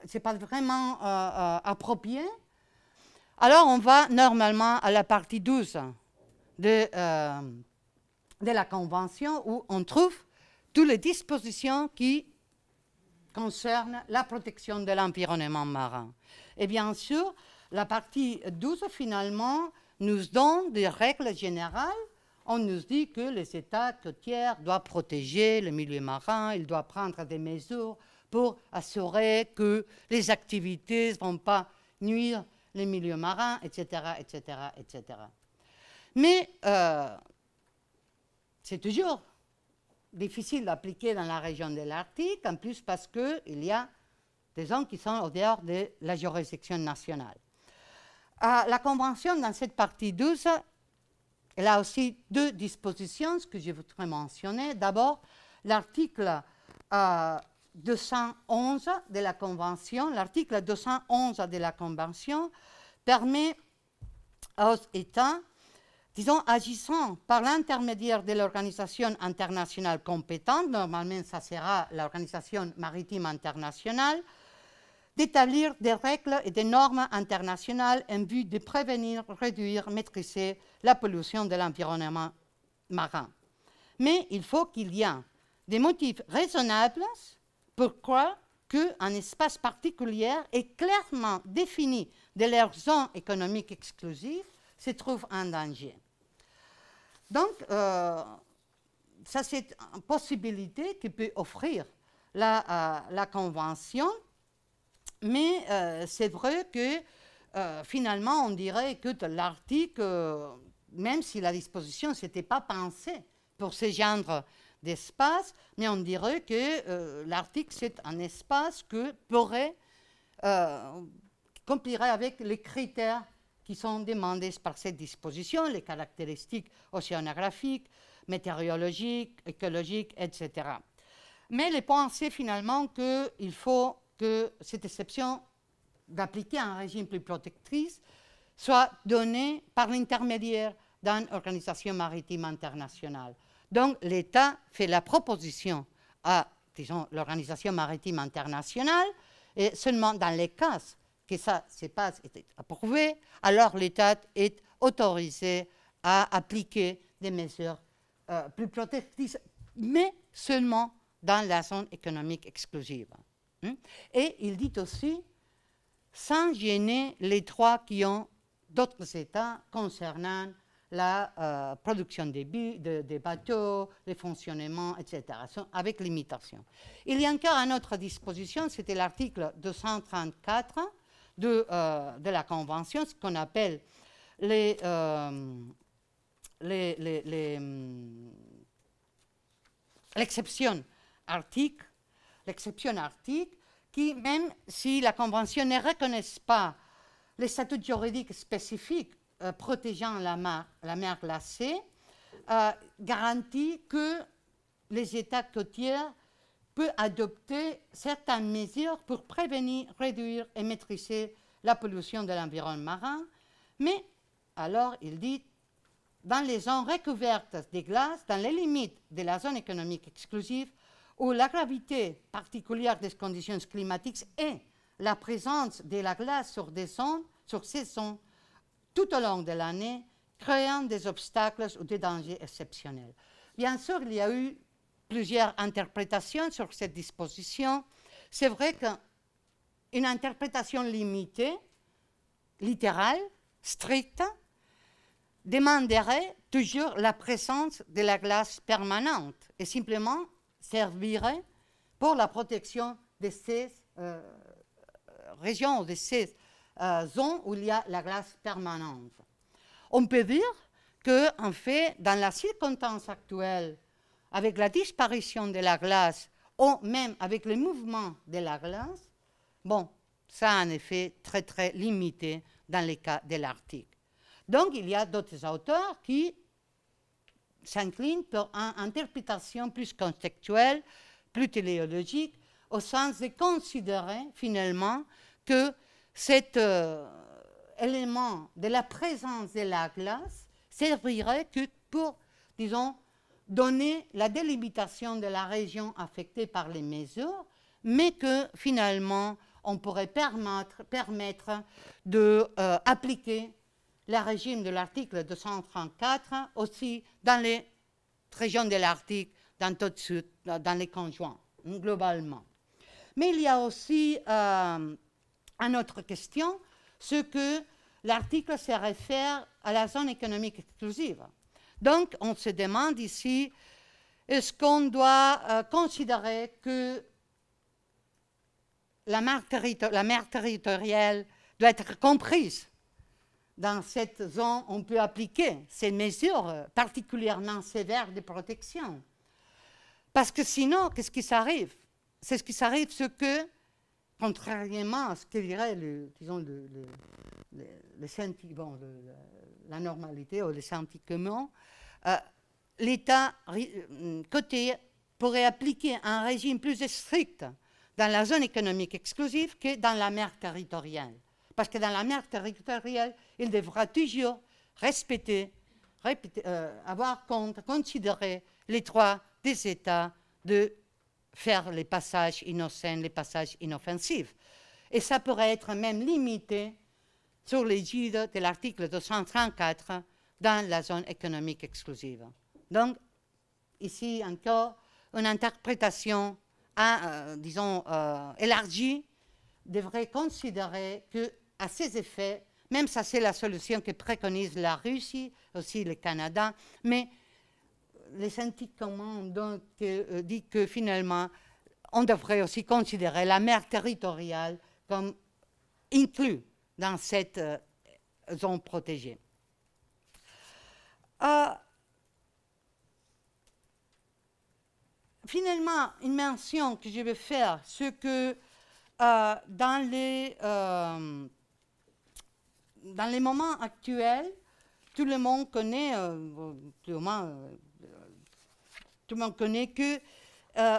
c'est pas vraiment approprié. Alors, on va normalement à la partie 12 de la Convention, où on trouve toutes les dispositions qui concernent la protection de l'environnement marin. Et bien sûr, la partie 12, finalement, nous donne des règles générales. On nous dit que les États côtiers doivent protéger le milieu marin, ils doivent prendre des mesures pour assurer que les activités ne vont pas nuire les milieux marins, etc., etc., etc. Mais c'est toujours difficile d'appliquer dans la région de l'Arctique, en plus parce qu'il y a des zones qui sont au dehors de la juridiction nationale. La Convention, dans cette partie 12, elle a aussi deux dispositions que je voudrais mentionner. D'abord, l'article 211 de la Convention. L'article 211 de la Convention permet aux États, disons, agissant par l'intermédiaire de l'organisation internationale compétente, normalement ça sera l'Organisation maritime internationale, d'établir des règles et des normes internationales en vue de prévenir, réduire, maîtriser la pollution de l'environnement marin. Mais il faut qu'il y ait des motifs raisonnables pour croire qu'un espace particulier est clairement défini de leur zone économique exclusive se trouve en danger. Donc, ça c'est une possibilité que peut offrir la Convention. Mais c'est vrai que finalement, on dirait que l'Arctique, même si la disposition ne s'était pas pensée pour ce genre d'espace, mais on dirait que l'Arctique, c'est un espace qui pourrait complirait avec les critères qui sont demandés par cette disposition, les caractéristiques océanographiques, météorologiques, écologiques, etc. Mais le point, c'est finalement qu'il faut que cette exception d'appliquer un régime plus protectrice soit donnée par l'intermédiaire d'une organisation maritime internationale. Donc, l'État fait la proposition à, disons, l'organisation maritime internationale, et seulement dans les cas que ça n'est pas approuvé, alors l'État est autorisé à appliquer des mesures plus protectrices, mais seulement dans la zone économique exclusive. Et il dit aussi, sans gêner les droits qui ont d'autres États concernant la production des bateaux, le fonctionnement, etc., avec limitation. Il y a encore une autre disposition, c'était l'article 234 de la Convention, ce qu'on appelle l'exception arctique, qui, même si la Convention ne reconnaît pas les statuts juridiques spécifiques protégeant la mer glacée, garantit que les États côtiers peuvent adopter certaines mesures pour prévenir, réduire et maîtriser la pollution de l'environnement marin. Mais, alors, il dit, dans les zones recouvertes des glaces, dans les limites de la zone économique exclusive, où la gravité particulière des conditions climatiques et la présence de la glace sur ces zones tout au long de l'année, créant des obstacles ou des dangers exceptionnels. Bien sûr, il y a eu plusieurs interprétations sur cette disposition. C'est vrai qu'une interprétation limitée, littérale, stricte, demanderait toujours la présence de la glace permanente et simplement servirait pour la protection de ces régions, de ces zones où il y a la glace permanente. On peut dire qu'en fait, dans la circonstance actuelle, avec la disparition de la glace ou même avec le mouvement de la glace, bon, ça a un effet très très limité dans le cas de l'Arctique. Donc, il y a d'autres auteurs qui s'inclinent pour une interprétation plus contextuelle, plus téléologique, au sens de considérer finalement que cet élément de la présence de la glace servirait que pour, disons, donner la délimitation de la région affectée par les mesures, mais que finalement on pourrait permettre d'appliquer le régime de l'article 234 aussi dans les régions de l'Arctique, dans les conjoints, globalement. Mais il y a aussi une autre question, c'est que l'article se réfère à la zone économique exclusive. Donc, on se demande ici, est-ce qu'on doit considérer que la mer territoriale doit être comprise dans cette zone, on peut appliquer ces mesures particulièrement sévères de protection. Parce que sinon, qu'est-ce qui s'arrive? C'est ce qui s'arrive, ce que, contrairement à ce que dirait la normalité ou le scientifiquement, l'État côté pourrait appliquer un régime plus strict dans la zone économique exclusive que dans la mer territoriale. Parce que dans la mer territoriale, il devra toujours avoir compte, considérer les droits des États de faire les passages innocents, les passages inoffensifs. Et ça pourrait être même limité sur l'égide de l'article 234 dans la zone économique exclusive. Donc, ici encore, une interprétation, disons, élargie devrait considérer qu'à ces effets, même ça c'est la solution que préconise la Russie, aussi le Canada, mais les scientifiques communs disent que finalement, on devrait aussi considérer la mer territoriale comme inclus dans cette zone protégée. Finalement, une mention que je vais faire, c'est que dans les moments actuels, tout le monde connaît, que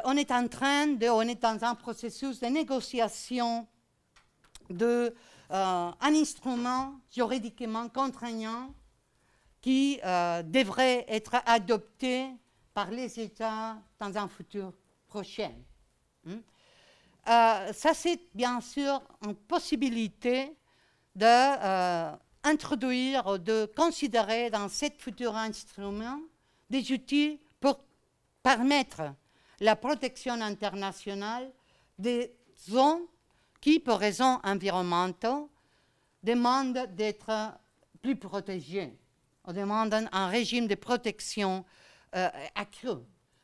on est dans un processus de négociation d'un instrument juridiquement contraignant qui devrait être adopté par les États dans un futur prochain. Ça, c'est bien sûr une possibilité d'introduire ou de considérer dans ce futur instrument des outils pour permettre la protection internationale des zones qui, pour raisons environnementales, demandent d'être plus protégées, ou demandent un régime de protection accru.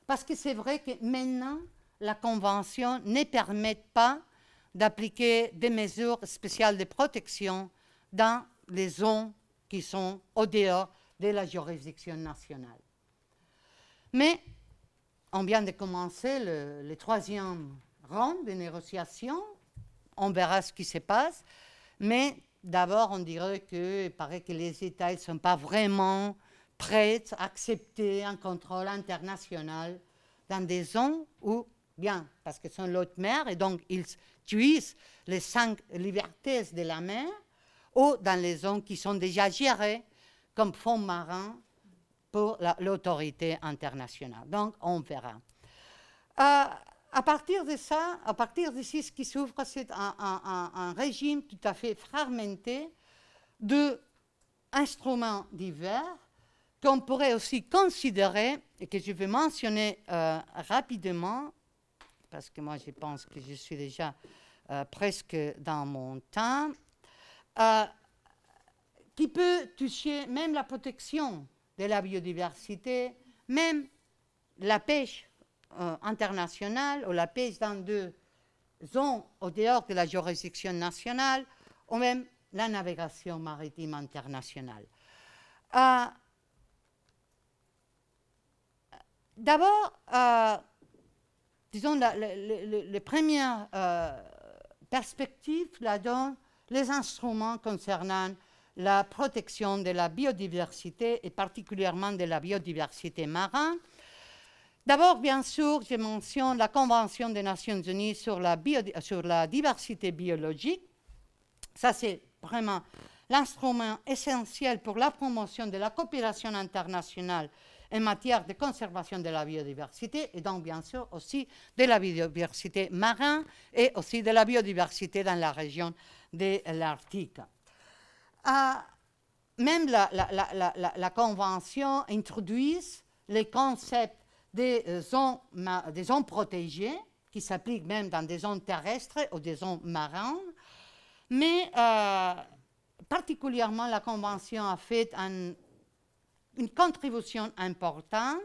Parce que c'est vrai que maintenant, la Convention ne permet pas d'appliquer des mesures spéciales de protection dans les zones qui sont au dehors de la juridiction nationale. Mais on vient de commencer le troisième round de négociations. On verra ce qui se passe. Mais d'abord, on dirait qu'il paraît que les États ne sont pas vraiment prêts à accepter un contrôle international dans des zones où, bien, parce que c'est l'haute mer, et donc ils tuent les 5 libertés de la mer, ou dans les zones qui sont déjà gérées comme fonds marins pour l'autorité internationale. Donc, on verra. À partir de ça, à partir d'ici, ce qui s'ouvre, c'est un régime tout à fait fragmenté d'instruments divers qu'on pourrait aussi considérer, et que je vais mentionner rapidement, parce que moi je pense que je suis déjà presque dans mon temps, qui peut toucher même la protection de la biodiversité, même la pêche internationale ou la pêche dans des zones au dehors de la juridiction nationale, ou même la navigation maritime internationale. D'abord, disons, les premières perspectives la donnent les instruments concernant la protection de la biodiversité et particulièrement de la biodiversité marine. D'abord, bien sûr, je mentionne la Convention des Nations Unies sur la diversité biologique. Ça, c'est vraiment l'instrument essentiel pour la promotion de la coopération internationale en matière de conservation de la biodiversité et donc, bien sûr, aussi de la biodiversité marine et aussi de la biodiversité dans la région de l'Arctique. Même la Convention introduit les concepts des zones protégées, qui s'appliquent même dans des zones terrestres ou des zones marines, mais particulièrement la Convention a fait une contribution importante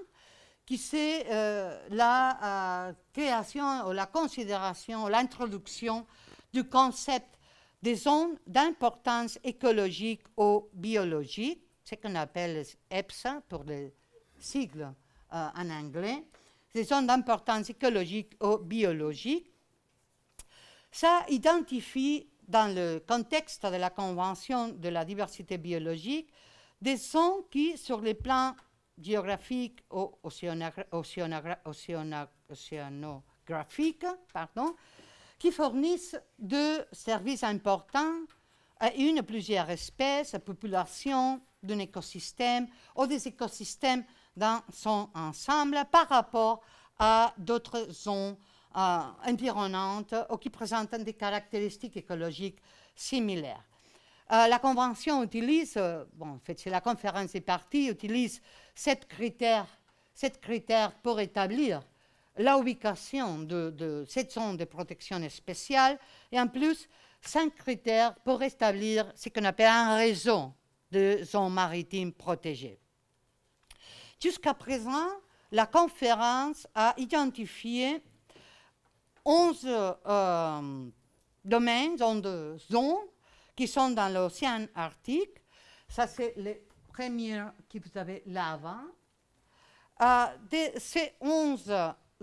qui c'est la création ou la considération, l'introduction du concept des zones d'importance écologique ou biologique, ce qu'on appelle EPSA pour les sigles en anglais, des zones d'importance écologique ou biologique. Ça identifie, dans le contexte de la Convention de la diversité biologique, des zones qui, sur les plans géographiques ou océanographiques, qui fournissent de services importants à une ou plusieurs espèces, populations d'un écosystème ou des écosystèmes dans son ensemble par rapport à d'autres zones environnantes ou qui présentent des caractéristiques écologiques similaires. La Convention utilise, en fait c'est la conférence des parties, utilise 7 critères pour établir la ubication de cette zone de protection spéciale et en plus 5 critères pour établir ce qu'on appelle un réseau de zones maritimes protégées. Jusqu'à présent, la conférence a identifié 11 domaines, 11 zones qui sont dans l'océan Arctique. Ça, c'est les premières que vous avez là avant. De ces 11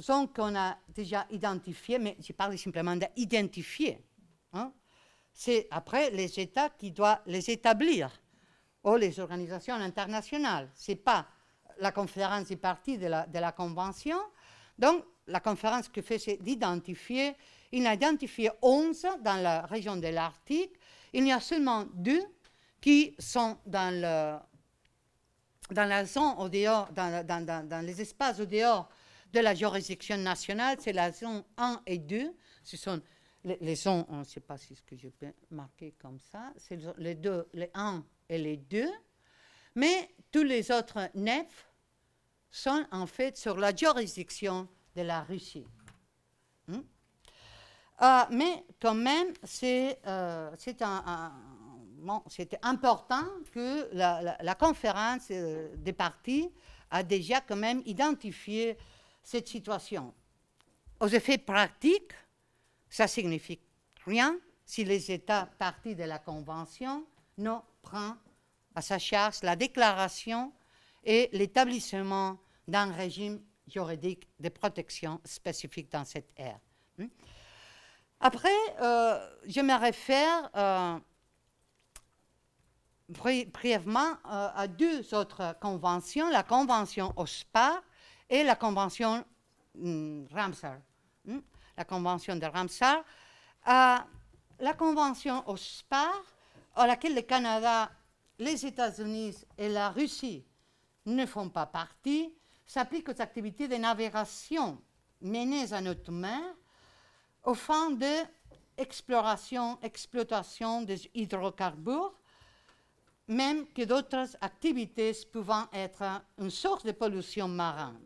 zones qu'on a déjà identifiées, mais je parle simplement d'identifier. Hein. C'est après les États qui doivent les établir, ou les organisations internationales. Ce n'est pas la conférence des parties de la Convention. Donc, la conférence que fait, c'est d'identifier. Il a identifié 11 dans la région de l'Arctique. Il y a seulement 2 qui sont dans la zone au dehors, dans les espaces au dehors de la juridiction nationale. C'est la zone 1 et 2. Ce sont les zones, je ne sais pas si ce que je peux marquer comme ça, c'est les 2, les 1 et les 2. Mais tous les autres 9 sont en fait sur la juridiction de la Russie. Mais quand même, c'était important que la conférence des parties a déjà quand même identifié cette situation. Aux effets pratiques, ça signifie rien si les États parties de la Convention ne prennent à sa charge la déclaration et l'établissement d'un régime juridique de protection spécifique dans cette ère. Après, je me réfère brièvement à deux autres conventions, la convention OSPAR et la convention Ramsar. La convention de Ramsar. La convention OSPAR, à laquelle le Canada, les États-Unis et la Russie ne font pas partie, s'applique aux activités de navigation menées en haute mer aux fins d'exploration, exploitation des hydrocarbures, même que d'autres activités pouvant être une source de pollution marine.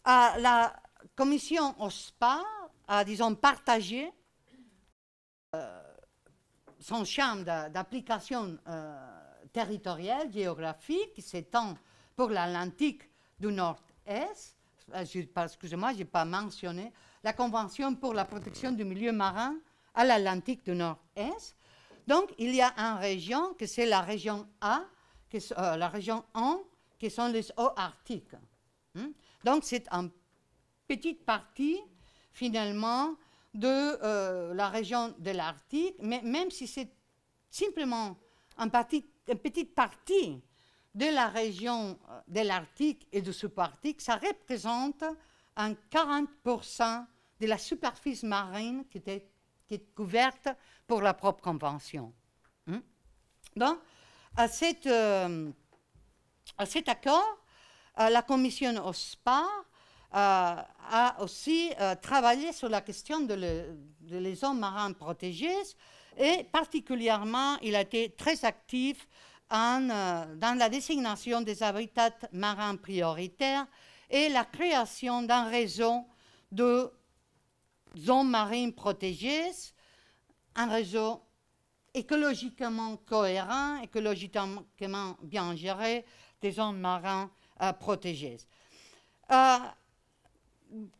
La commission OSPAR a, disons, partagé son champ d'application territoriale, géographique, qui s'étend pour l'Atlantique du Nord-Est. Excusez-moi, je n'ai pas mentionné la Convention pour la protection du milieu marin à l'Atlantique du Nord-Est. Donc, il y a une région, que c'est la région A, la région 1, qui sont les eaux arctiques. Donc, c'est une petite partie, finalement, de la région de l'Arctique, mais même si c'est simplement une petite partie de la région de l'Arctique et du subarctique, ça représente un 40% de la superficie marine qui est couverte pour la propre convention. Donc, à cet accord, la commission OSPAR a aussi travaillé sur la question des zones marines protégées et particulièrement, il a été très actif dans la désignation des habitats marins prioritaires et la création d'un réseau de zones marines protégées, un réseau écologiquement cohérent, écologiquement bien géré des zones marines protégées.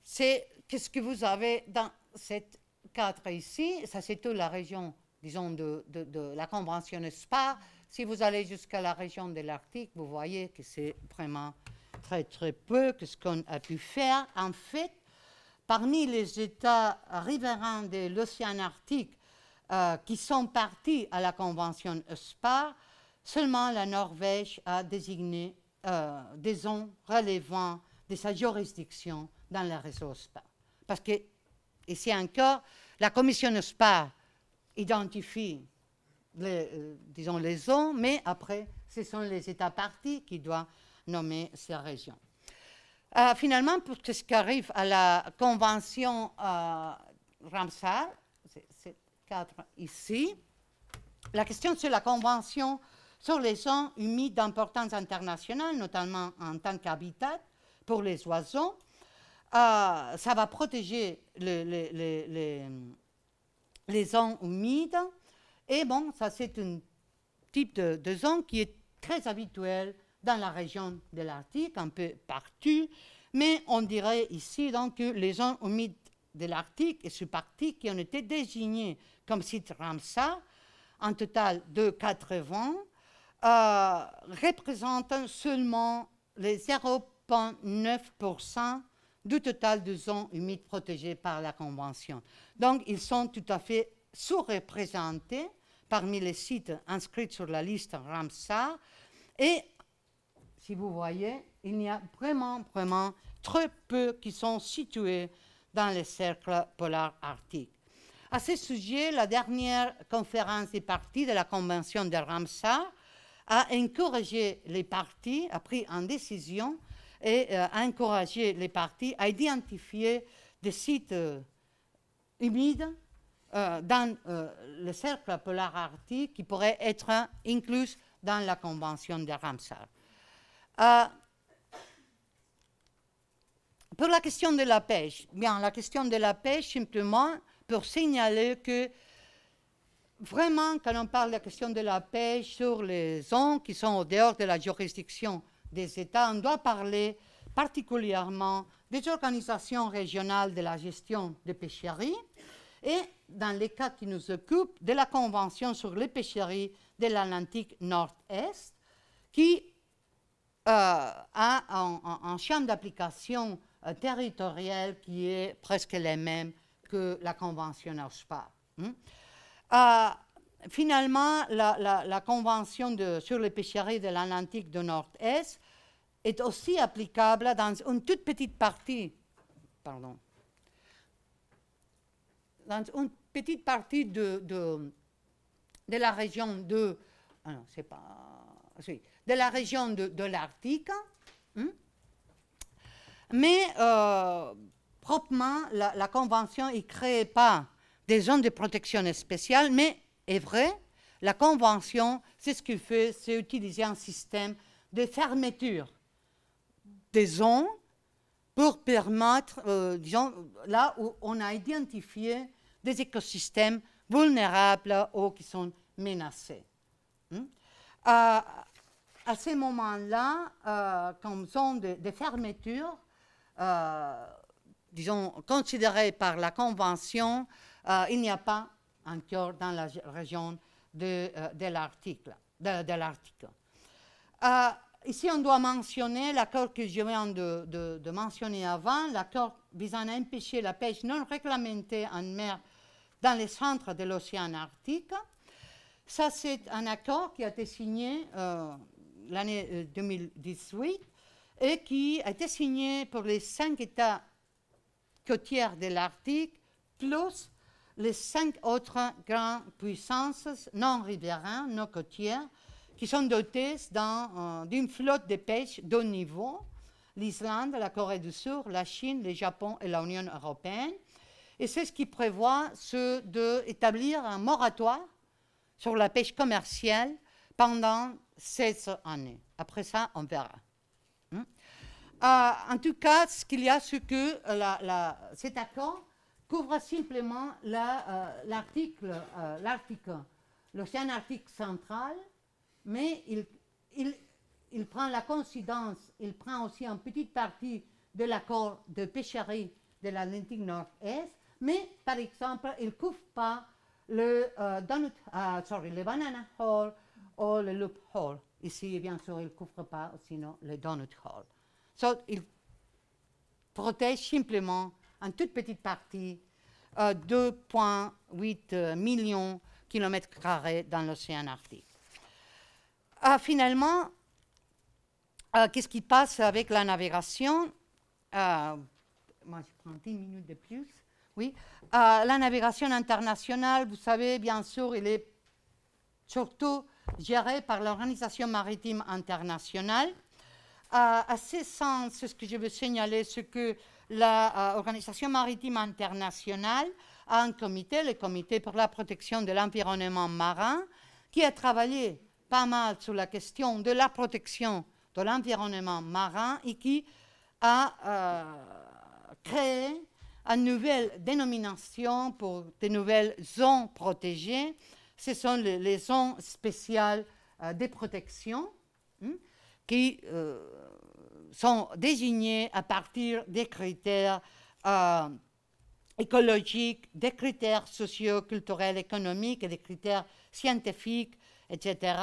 C'est ce que vous avez dans cette cadre ici. Ça, c'est toute la région, disons, de la Convention OSPAR. Si vous allez jusqu'à la région de l'Arctique, vous voyez que c'est vraiment très, très peu que ce qu'on a pu faire. En fait, parmi les États riverains de l'océan Arctique qui sont partis à la Convention OSPAR, seulement la Norvège a désigné des zones relevant de sa juridiction dans le réseau OSPAR. Parce que, ici encore, la commission OSPAR identifie disons les zones, mais après, ce sont les États partis qui doivent nommer ces régions. Finalement, pour ce qui arrive à la convention Ramsar, c'est cadre ici, la question sur la convention sur les zones humides d'importance internationale, notamment en tant qu'habitat pour les oiseaux, ça va protéger les zones humides. Et bon, ça c'est un type de zone qui est très habituel dans la région de l'Arctique, un peu partout, mais on dirait ici donc que les zones humides de l'Arctique et subarctique qui ont été désignées comme site Ramsar, en total de 80, représentent seulement les 0,9% du total de zones humides protégées par la Convention. Donc, ils sont tout à fait sous-représentés parmi les sites inscrits sur la liste Ramsar. Et, si vous voyez, il y a vraiment très peu qui sont situés dans les cercles polaires arctiques. À ce sujet, la dernière conférence des parties de la Convention de Ramsar a encouragé les parties, a pris une décision et a encouragé les parties à identifier des sites humides dans le cercle polaire arctique qui pourraient être inclus dans la Convention de Ramsar. Pour la question de la pêche, bien, la question de la pêche, simplement pour signaler que vraiment, quand on parle de la question de la pêche sur les zones qui sont au dehors de la juridiction des États, on doit parler particulièrement des organisations régionales de la gestion des pêcheries et dans les cas qui nous occupent, de la Convention sur les pêcheries de l'Atlantique Nord-Est, qui a un champ d'application territorial qui est presque le même que la Convention OSPAR. Finalement, la Convention sur les pêcheries de l'Atlantique du Nord-Est est aussi applicable dans une toute petite partie, dans une petite partie de la région de, de la région de l'Arctique, mais proprement, la Convention ne crée pas des zones de protection spéciale, mais est vrai, la Convention, c'est ce qu'il fait, c'est utiliser un système de fermeture des zones pour permettre, disons, là où on a identifié des écosystèmes vulnérables ou qui sont menacés. À ce moment-là, comme zone de fermeture, disons, considérée par la Convention, il n'y a pas encore dans la région de l'Arctique. Ici, on doit mentionner l'accord que je viens de mentionner avant, l'accord visant à empêcher la pêche non réglementée en mer dans les centres de l'océan Arctique. Ça, c'est un accord qui a été signé l'année 2018 et qui a été signé pour les 5 États côtiers de l'Arctique, plus les 5 autres grandes puissances non riveraines, non côtières, qui sont dotées d'une flotte de pêche de haut niveau, l'Islande, la Corée du Sud, la Chine, le Japon et l'Union européenne. Et c'est ce qui prévoit d'établir un moratoire sur la pêche commerciale pendant 16 années. Après ça, on verra. En tout cas, ce qu'il y a, c'est que cet accord couvre simplement l'océan Arctique central, mais il prend la coïncidence, il prend aussi une petite partie de l'accord de pêcherie de l'Atlantique Nord-Est, mais par exemple, il ne couvre pas le Banana Hole ou le Loop Hole. Ici, bien sûr, il ne couvre pas sinon le Donut Hole. Donc, il protège simplement une toute petite partie, 2,8 millions de kilomètres carrés dans l'océan Arctique. Finalement, qu'est-ce qui passe avec la navigation? Moi, je prends 10 minutes de plus. Oui. La navigation internationale, vous savez, bien sûr, elle est surtout gérée par l'Organisation maritime internationale. À ce sens, ce que je veux signaler, c'est que l'Organisation maritime internationale a un comité, le Comité pour la protection de l'environnement marin, qui a travaillé pas mal sur la question de la protection de l'environnement marin et qui a créé une nouvelle dénomination pour de nouvelles zones protégées. Ce sont les zones spéciales de protection qui sont désignées à partir des critères écologiques, des critères socio-culturels, économiques et des critères scientifiques, etc.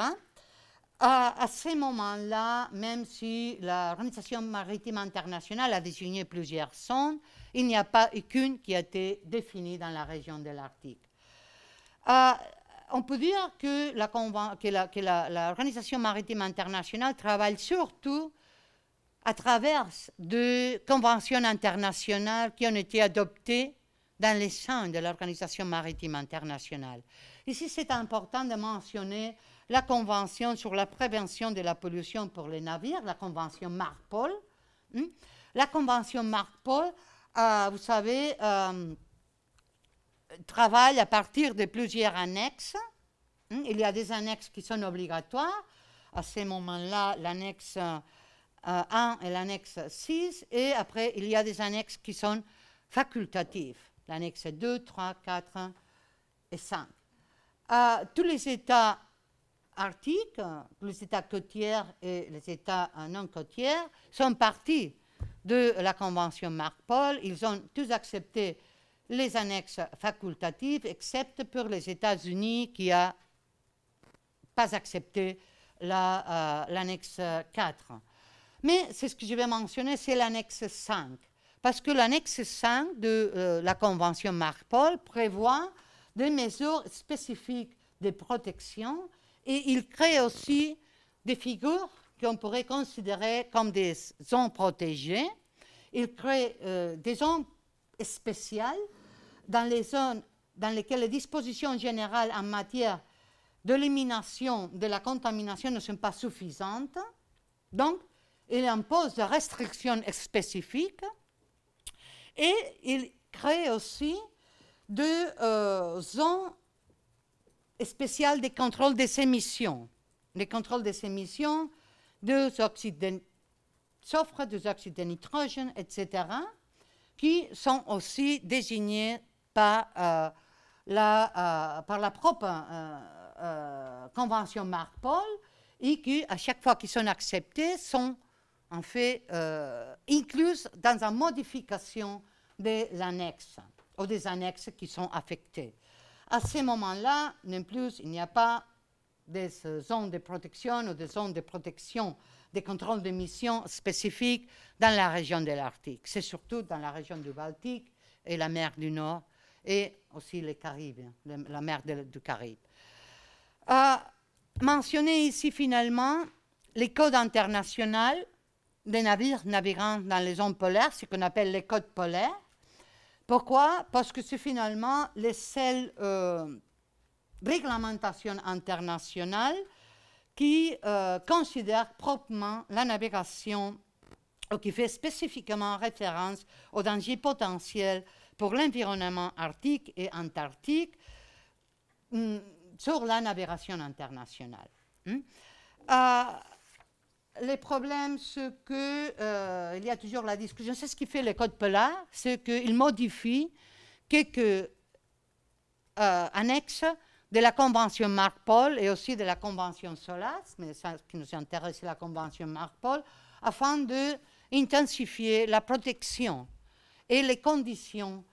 À ce moment-là, même si l'Organisation maritime internationale a désigné plusieurs zones, il n'y a pas aucune qui a été définie dans la région de l'Arctique. On peut dire que l'Organisation maritime internationale travaille surtout à travers de conventions internationales qui ont été adoptées dans les sein de l'Organisation maritime internationale. Ici, c'est important de mentionner la Convention sur la prévention de la pollution pour les navires, la Convention MARPOL. La Convention MARPOL, vous savez, travaille à partir de plusieurs annexes. Il y a des annexes qui sont obligatoires. À ce moment-là, l'annexe 1 et l'annexe 6. Et après, il y a des annexes qui sont facultatives. L'annexe 2, 3, 4 et 5. Tous les États arctiques, les États côtiers et les États non côtiers sont partis de la Convention MARPOL. Ils ont tous accepté les annexes facultatives, excepté pour les États-Unis qui n'ont pas accepté l'annexe 4. Mais c'est ce que je vais mentionner, c'est l'annexe 5. Parce que l'annexe 5 de la Convention Marpol prévoit des mesures spécifiques de protection et il crée aussi des figures qu'on pourrait considérer comme des zones protégées. Il crée des zones spéciales dans les zones dans lesquelles les dispositions générales en matière d'élimination de la contamination ne sont pas suffisantes. Donc, il impose des restrictions spécifiques et il crée aussi des zones spéciales de contrôle des émissions. Les contrôles des émissions des oxydes de soufre, des oxydes de nitrogène, etc., qui sont aussi désignés par la propre Convention Marpol et qui, à chaque fois qu'ils sont acceptés, sont en fait incluses dans une modification de l'annexe ou des annexes qui sont affectées. À ce moment-là, non plus, il n'y a pas des zones de protection ou des zones de protection des contrôles d'émissions spécifiques dans la région de l'Arctique. C'est surtout dans la région du Baltique et la mer du Nord et aussi les Caraïbes, la mer du Caraïbe. Mentionner ici finalement les codes internationaux des navires naviguant dans les zones polaires, ce qu'on appelle les codes polaires. Pourquoi? Parce que c'est finalement les seules réglementations internationales qui considèrent proprement la navigation ou qui fait spécifiquement référence aux dangers potentiels pour l'environnement arctique et antarctique sur la navigation internationale. Les problèmes, c'est qu'il y a toujours la discussion. C'est ce qui fait le code polaire, c'est qu'il modifie quelques annexes de la Convention Marpol et aussi de la Convention SOLAS, mais ça, ce qui nous intéresse, c'est la Convention Marpol, afin d'intensifier la protection et les conditions,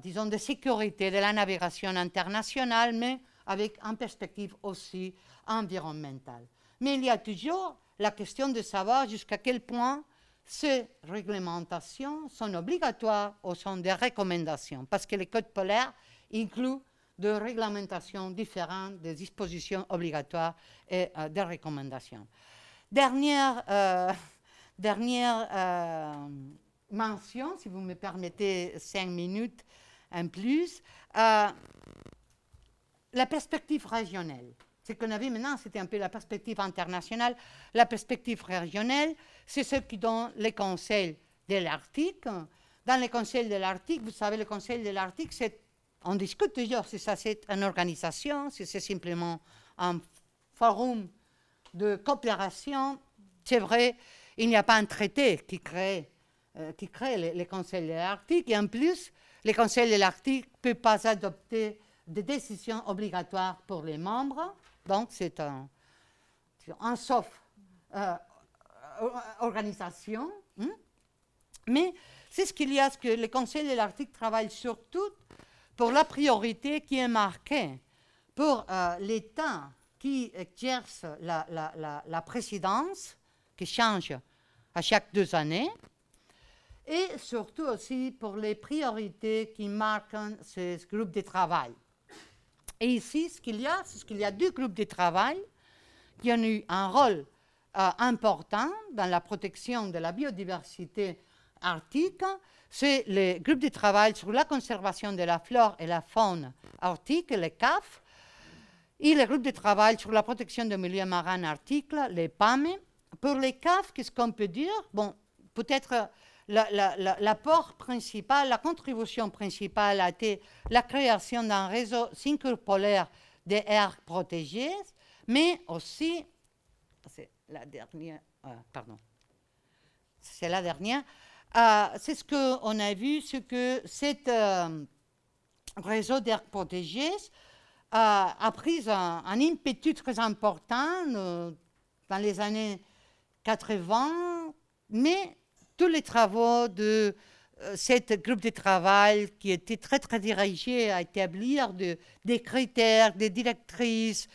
disons, de sécurité de la navigation internationale, mais avec une perspective aussi environnementale. Mais il y a toujours la question de savoir jusqu'à quel point ces réglementations sont obligatoires ou sont des recommandations, parce que les codes polaires incluent des réglementations différentes, des dispositions obligatoires et des recommandations. Dernière mention, si vous me permettez 5 minutes en plus, la perspective régionale. Ce qu'on a vu maintenant, c'était un peu la perspective internationale. La perspective régionale, c'est ce qui donne le Conseil de l'Arctique. Dans le Conseil de l'Arctique, vous savez, le Conseil de l'Arctique, on discute toujours si ça c'est une organisation, si c'est simplement un forum de coopération. C'est vrai, il n'y a pas un traité qui crée le Conseil de l'Arctique. Et en plus, le Conseil de l'Arctique ne peut pas adopter des décisions obligatoires pour les membres. Donc, c'est un sauf organisation. Mais c'est ce qu'il y a, ce que le Conseil de l'Arctique travaille surtout pour la priorité qui est marquée pour l'État qui exerce la présidence, qui change à chaque 2 années, et surtout aussi pour les priorités qui marquent ce groupe de travail. Et ici, ce qu'il y a, c'est qu'il y a 2 groupes de travail qui ont eu un rôle important dans la protection de la biodiversité arctique. C'est le groupe de travail sur la conservation de la flore et la faune arctique, le CAF, et le groupe de travail sur la protection des milieux marins arctiques, les PAME. Pour les CAF, qu'est-ce qu'on peut dire? Bon, peut-être l'apport principal, la contribution principale a été la création d'un réseau synchropolaire d'aires protégées, mais aussi, c'est la dernière, c'est ce qu'on a vu, c'est que cet réseau d'aires protégées a pris un impétus très important dans les années 80, mais tous les travaux de ce groupe de travail qui était très, très dirigé à établir des critères, des directrices,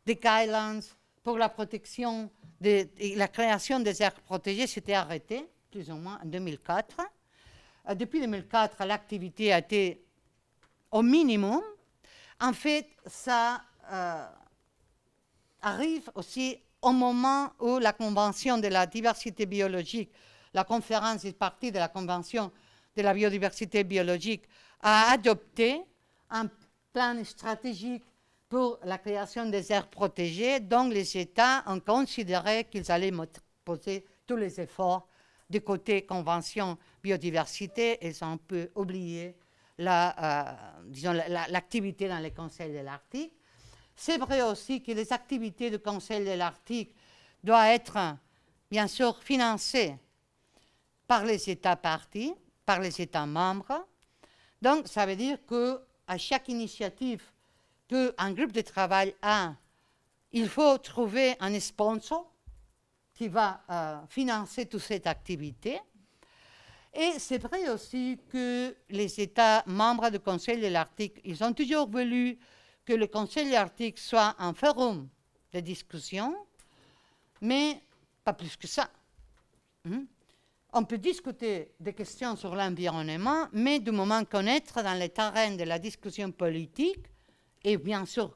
des guidelines pour la protection et la création des aires protégées s'était arrêtée, plus ou moins en 2004. Depuis 2004, l'activité a été au minimum. En fait, ça arrive aussi au moment où la Convention de la diversité biologique, la conférence des parties de la Convention de la biodiversité biologique, a adopté un plan stratégique pour la création des aires protégées, dont les États ont considéré qu'ils allaient poser tous les efforts du côté Convention biodiversité, et ont pu oublier l'activité dans les conseils de l'Arctique. C'est vrai aussi que les activités du Conseil de l'Arctique doivent être, bien sûr, financées par les États partis, par les États membres. Donc, ça veut dire qu'à chaque initiative qu'un groupe de travail a, il faut trouver un sponsor qui va financer toute cette activité. Et c'est vrai aussi que les États membres du Conseil de l'Arctique, ils ont toujours voulu que le Conseil de l'Arctique soit un forum de discussion, mais pas plus que ça. On peut discuter des questions sur l'environnement, mais du moment qu'on entre dans le terrain de la discussion politique, et bien sûr,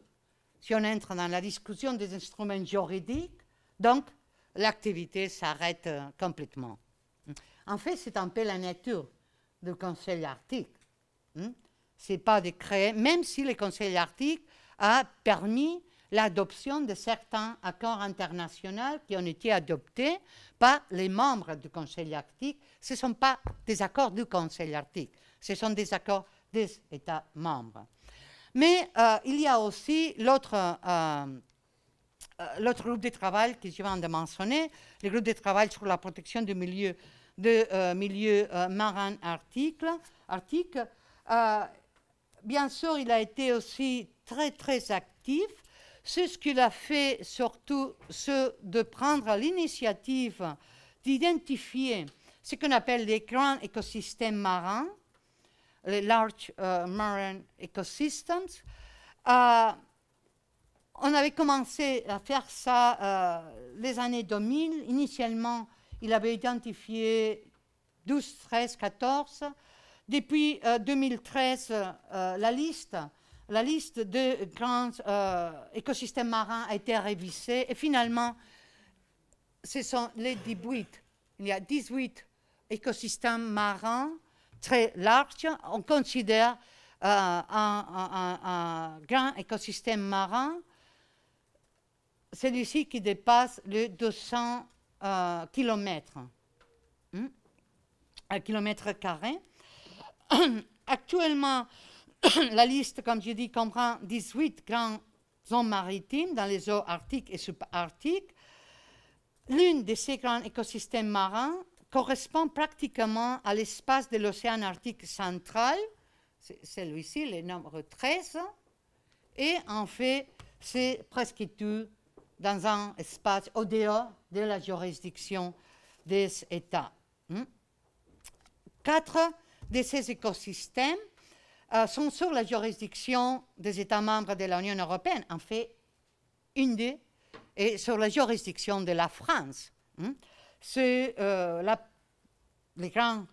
si on entre dans la discussion des instruments juridiques, donc l'activité s'arrête complètement. En fait, c'est un peu la nature du Conseil arctique. Ce n'est pas de créer, même si le Conseil arctique a permis l'adoption de certains accords internationaux qui ont été adoptés par les membres du Conseil arctique. Ce ne sont pas des accords du Conseil arctique, ce sont des accords des États membres. Mais il y a aussi l'autre groupe de travail que je viens de mentionner, le groupe de travail sur la protection du milieu marin arctique. Bien sûr, il a été aussi très, très actif. C'est ce qu'il a fait, surtout, c'est de prendre l'initiative d'identifier ce qu'on appelle les grands écosystèmes marins, les large marine ecosystems. On avait commencé à faire ça les années 2000. Initialement, il avait identifié 12, 13, 14. Depuis 2013, la liste de grands écosystèmes marins a été révisée. Et finalement, ce sont les 18. Il y a 18 écosystèmes marins très larges. On considère un grand écosystème marin celui-ci qui dépasse les 200 kilomètres carrés. Actuellement, la liste, comme je dis, comprend 18 grandes zones maritimes dans les eaux arctiques et subarctiques. L'une de ces grands écosystèmes marins correspond pratiquement à l'espace de l'océan Arctique central, c'est celui-ci, le nombre 13, et en fait, c'est presque tout dans un espace au dehors de la juridiction des États. 4 de ces écosystèmes sont sous la juridiction des États membres de l'Union européenne. En fait, une d'eux est sur la juridiction de la France. C'est les grands,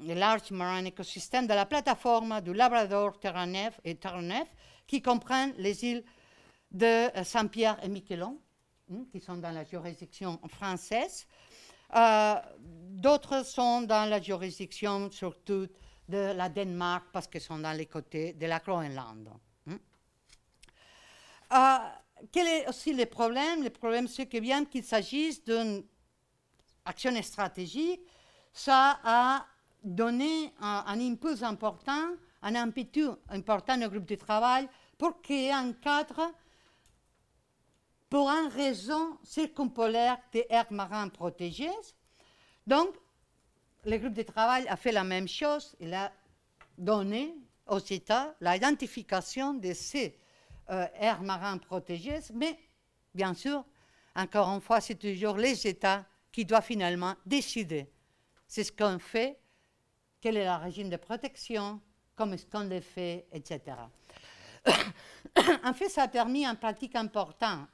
les large marine écosystèmes de la plateforme du Labrador, Terre-Neuve et Terre-Neuve, qui comprennent les îles de Saint-Pierre et Miquelon, qui sont dans la juridiction française. D'autres sont dans la juridiction surtout de la Danemark parce qu'ils sont dans les côtés de la Groenland. Quel est aussi le problème? Le problème, c'est que bien qu'il s'agisse d'une action stratégique, ça a donné un impulse important, un impetus important au groupe de travail pour créer un cadre pour une raison circumpolaire des aires marines protégées. Donc, le groupe de travail a fait la même chose. Il a donné aux États l'identification de ces aires marines protégées, mais bien sûr, encore une fois, c'est toujours les États qui doivent finalement décider c'est ce qu'on fait, quel est le régime de protection, comment est-ce qu'on le fait, etc. En fait, ça a permis une pratique importante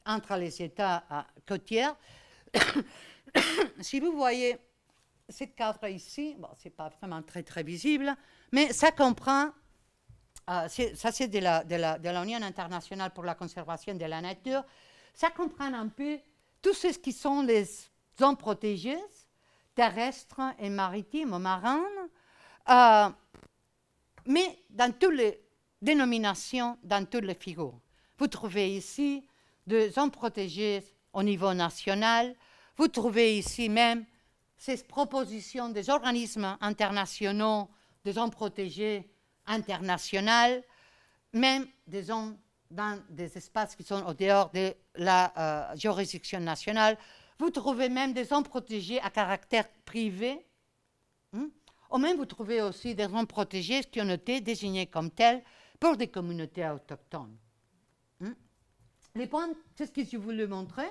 entre les États côtiers. Si vous voyez cette carte ici, bon, ce n'est pas vraiment très visible, mais ça comprend, ça c'est de l'Union internationale pour la conservation de la nature, ça comprend un peu tout ce qui sont les zones protégées, terrestres et maritimes ou marines, mais dans toutes les dénominations, dans toutes les figures. Vous trouvez ici des zones protégées au niveau national, vous trouvez ici même ces propositions des organismes internationaux, des zones protégées internationales, même des zones dans des espaces qui sont au dehors de la juridiction nationale. Vous trouvez même des zones protégées à caractère privé. Ou même vous trouvez aussi des zones protégées qui ont été désignées comme telles pour des communautés autochtones. Les points, c'est ce que je voulais montrer,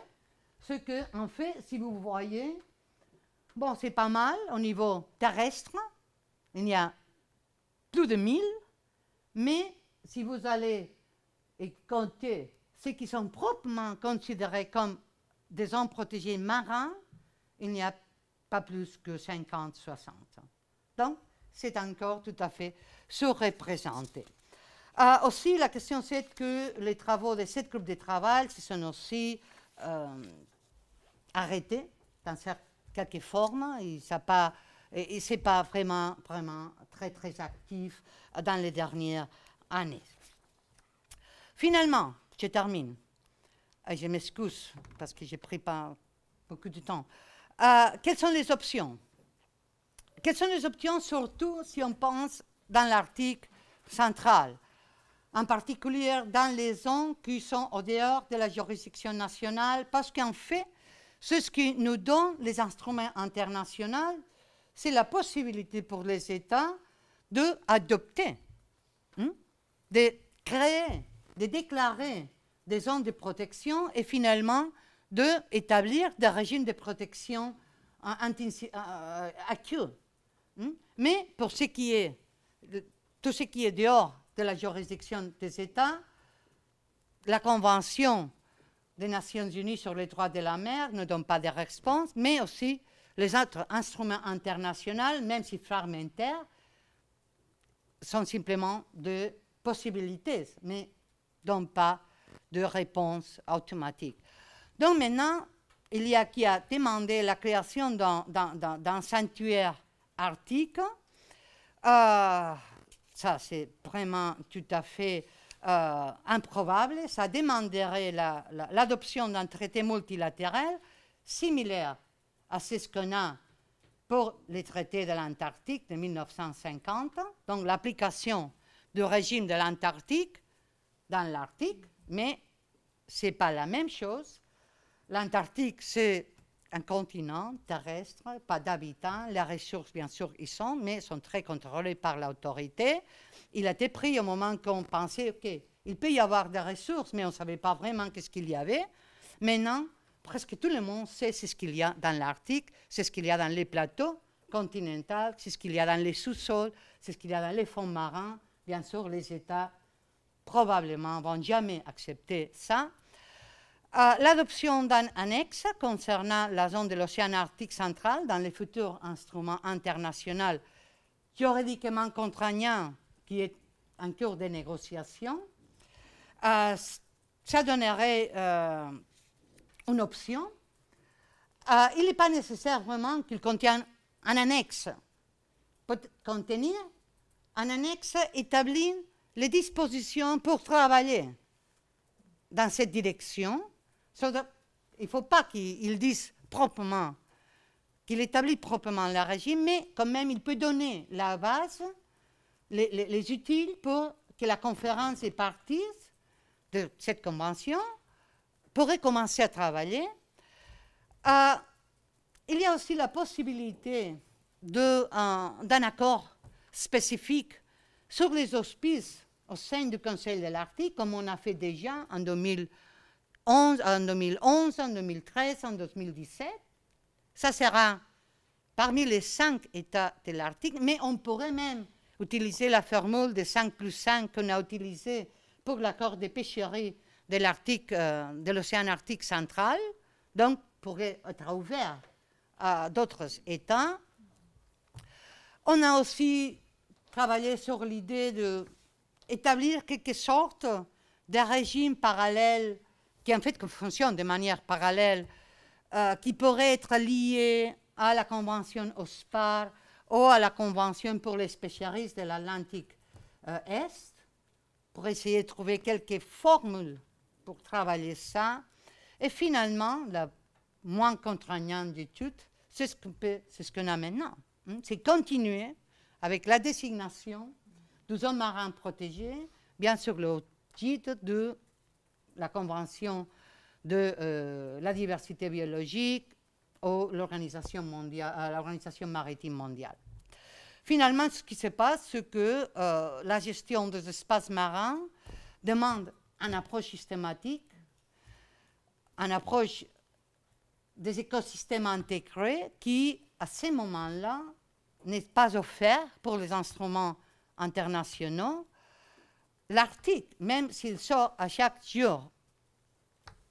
c'est que, en fait, si vous voyez, bon, c'est pas mal au niveau terrestre, il y a plus de 1000, mais si vous allez et compter ceux qui sont proprement considérés comme des zones protégées marins, il n'y a pas plus que 50-60. Donc, c'est encore tout à fait surreprésenté. Aussi, la question c'est que les travaux de ce groupe de travail se sont aussi arrêtés dans quelques formes. Et ce n'est pas vraiment très actif dans les dernières années. Finalement, je termine. Et je m'excuse parce que je n'ai pris pas beaucoup de temps. Quelles sont les options? Quelles sont les options, surtout si on pense dans l'Arctique central, en particulier dans les zones qui sont au dehors de la juridiction nationale, parce qu'en fait, ce qui nous donne les instruments internationaux, c'est la possibilité pour les États d'adopter, de créer, de déclarer des zones de protection et finalement d'établir des régimes de protection accrus. Mais pour ce qui est tout ce qui est dehors de la juridiction des États, la Convention des Nations Unies sur les droits de la mer ne donne pas de réponse, mais aussi les autres instruments internationaux, même si fragmentaires, sont simplement des possibilités, mais ne donnent pas de réponse automatique. Donc maintenant, il y a qui a demandé la création d'un sanctuaire arctique. Ça, c'est vraiment tout à fait improbable. Ça demanderait l'adoption d'un traité multilatéral similaire à ce qu'on a pour les traités de l'Antarctique de 1950, donc l'application du régime de l'Antarctique dans l'Arctique, mais ce n'est pas la même chose. L'Antarctique, c'est un continent terrestre, pas d'habitants. Les ressources, bien sûr, y sont, mais sont très contrôlées par l'autorité. Il a été pris au moment qu'on pensait, OK, il peut y avoir des ressources, mais on ne savait pas vraiment qu'est-ce qu'il y avait. Maintenant, presque tout le monde sait ce qu'il y a dans l'Arctique, c'est ce qu'il y a dans les plateaux continentaux, c'est ce qu'il y a dans les sous-sols, c'est ce qu'il y a dans les fonds marins. Bien sûr, les États probablement ne vont jamais accepter ça. L'adoption d'un annexe concernant la zone de l'océan Arctique central dans les futurs instruments internationaux juridiquement contraignants qui est en cours de négociation, ça donnerait une option. Il n'est pas nécessaire vraiment qu'il contienne un annexe. Il peut contenir un annexe établit les dispositions pour travailler dans cette direction. Il ne faut pas qu'il dise proprement, qu'il établit proprement le régime, mais quand même il peut donner la base, les outils pour que la conférence des parties de cette convention pourrait commencer à travailler. Il y a aussi la possibilité d'un accord spécifique sur les auspices au sein du Conseil de l'Arctique, comme on a fait déjà en 2011, en 2013, en 2017. Ça sera parmi les 5 États de l'Arctique, mais on pourrait même utiliser la formule de 5+5 qu'on a utilisée pour l'accord de pêcherie de l'Arctique, de l'océan Arctique central, donc pourrait être ouvert à d'autres États. On a aussi travaillé sur l'idée d'établir quelque sorte de régime parallèle qui en fait fonctionne de manière parallèle, qui pourrait être lié à la Convention OSPAR ou à la Convention pour les spécialistes de l'Atlantique Est, pour essayer de trouver quelques formules pour travailler ça. Et finalement, la moins contraignante de toutes, c'est ce qu'on a maintenant. C'est continuer avec la désignation de zones marines protégées, bien sûr le titre de la Convention de la diversité biologique ou l'Organisation maritime mondiale. Finalement, ce qui se passe, c'est que la gestion des espaces marins demande une approche systématique, une approche des écosystèmes intégrés qui, à ce moment-là, n'est pas offert pour les instruments internationaux. L'Arctique, même s'il sort à chaque jour,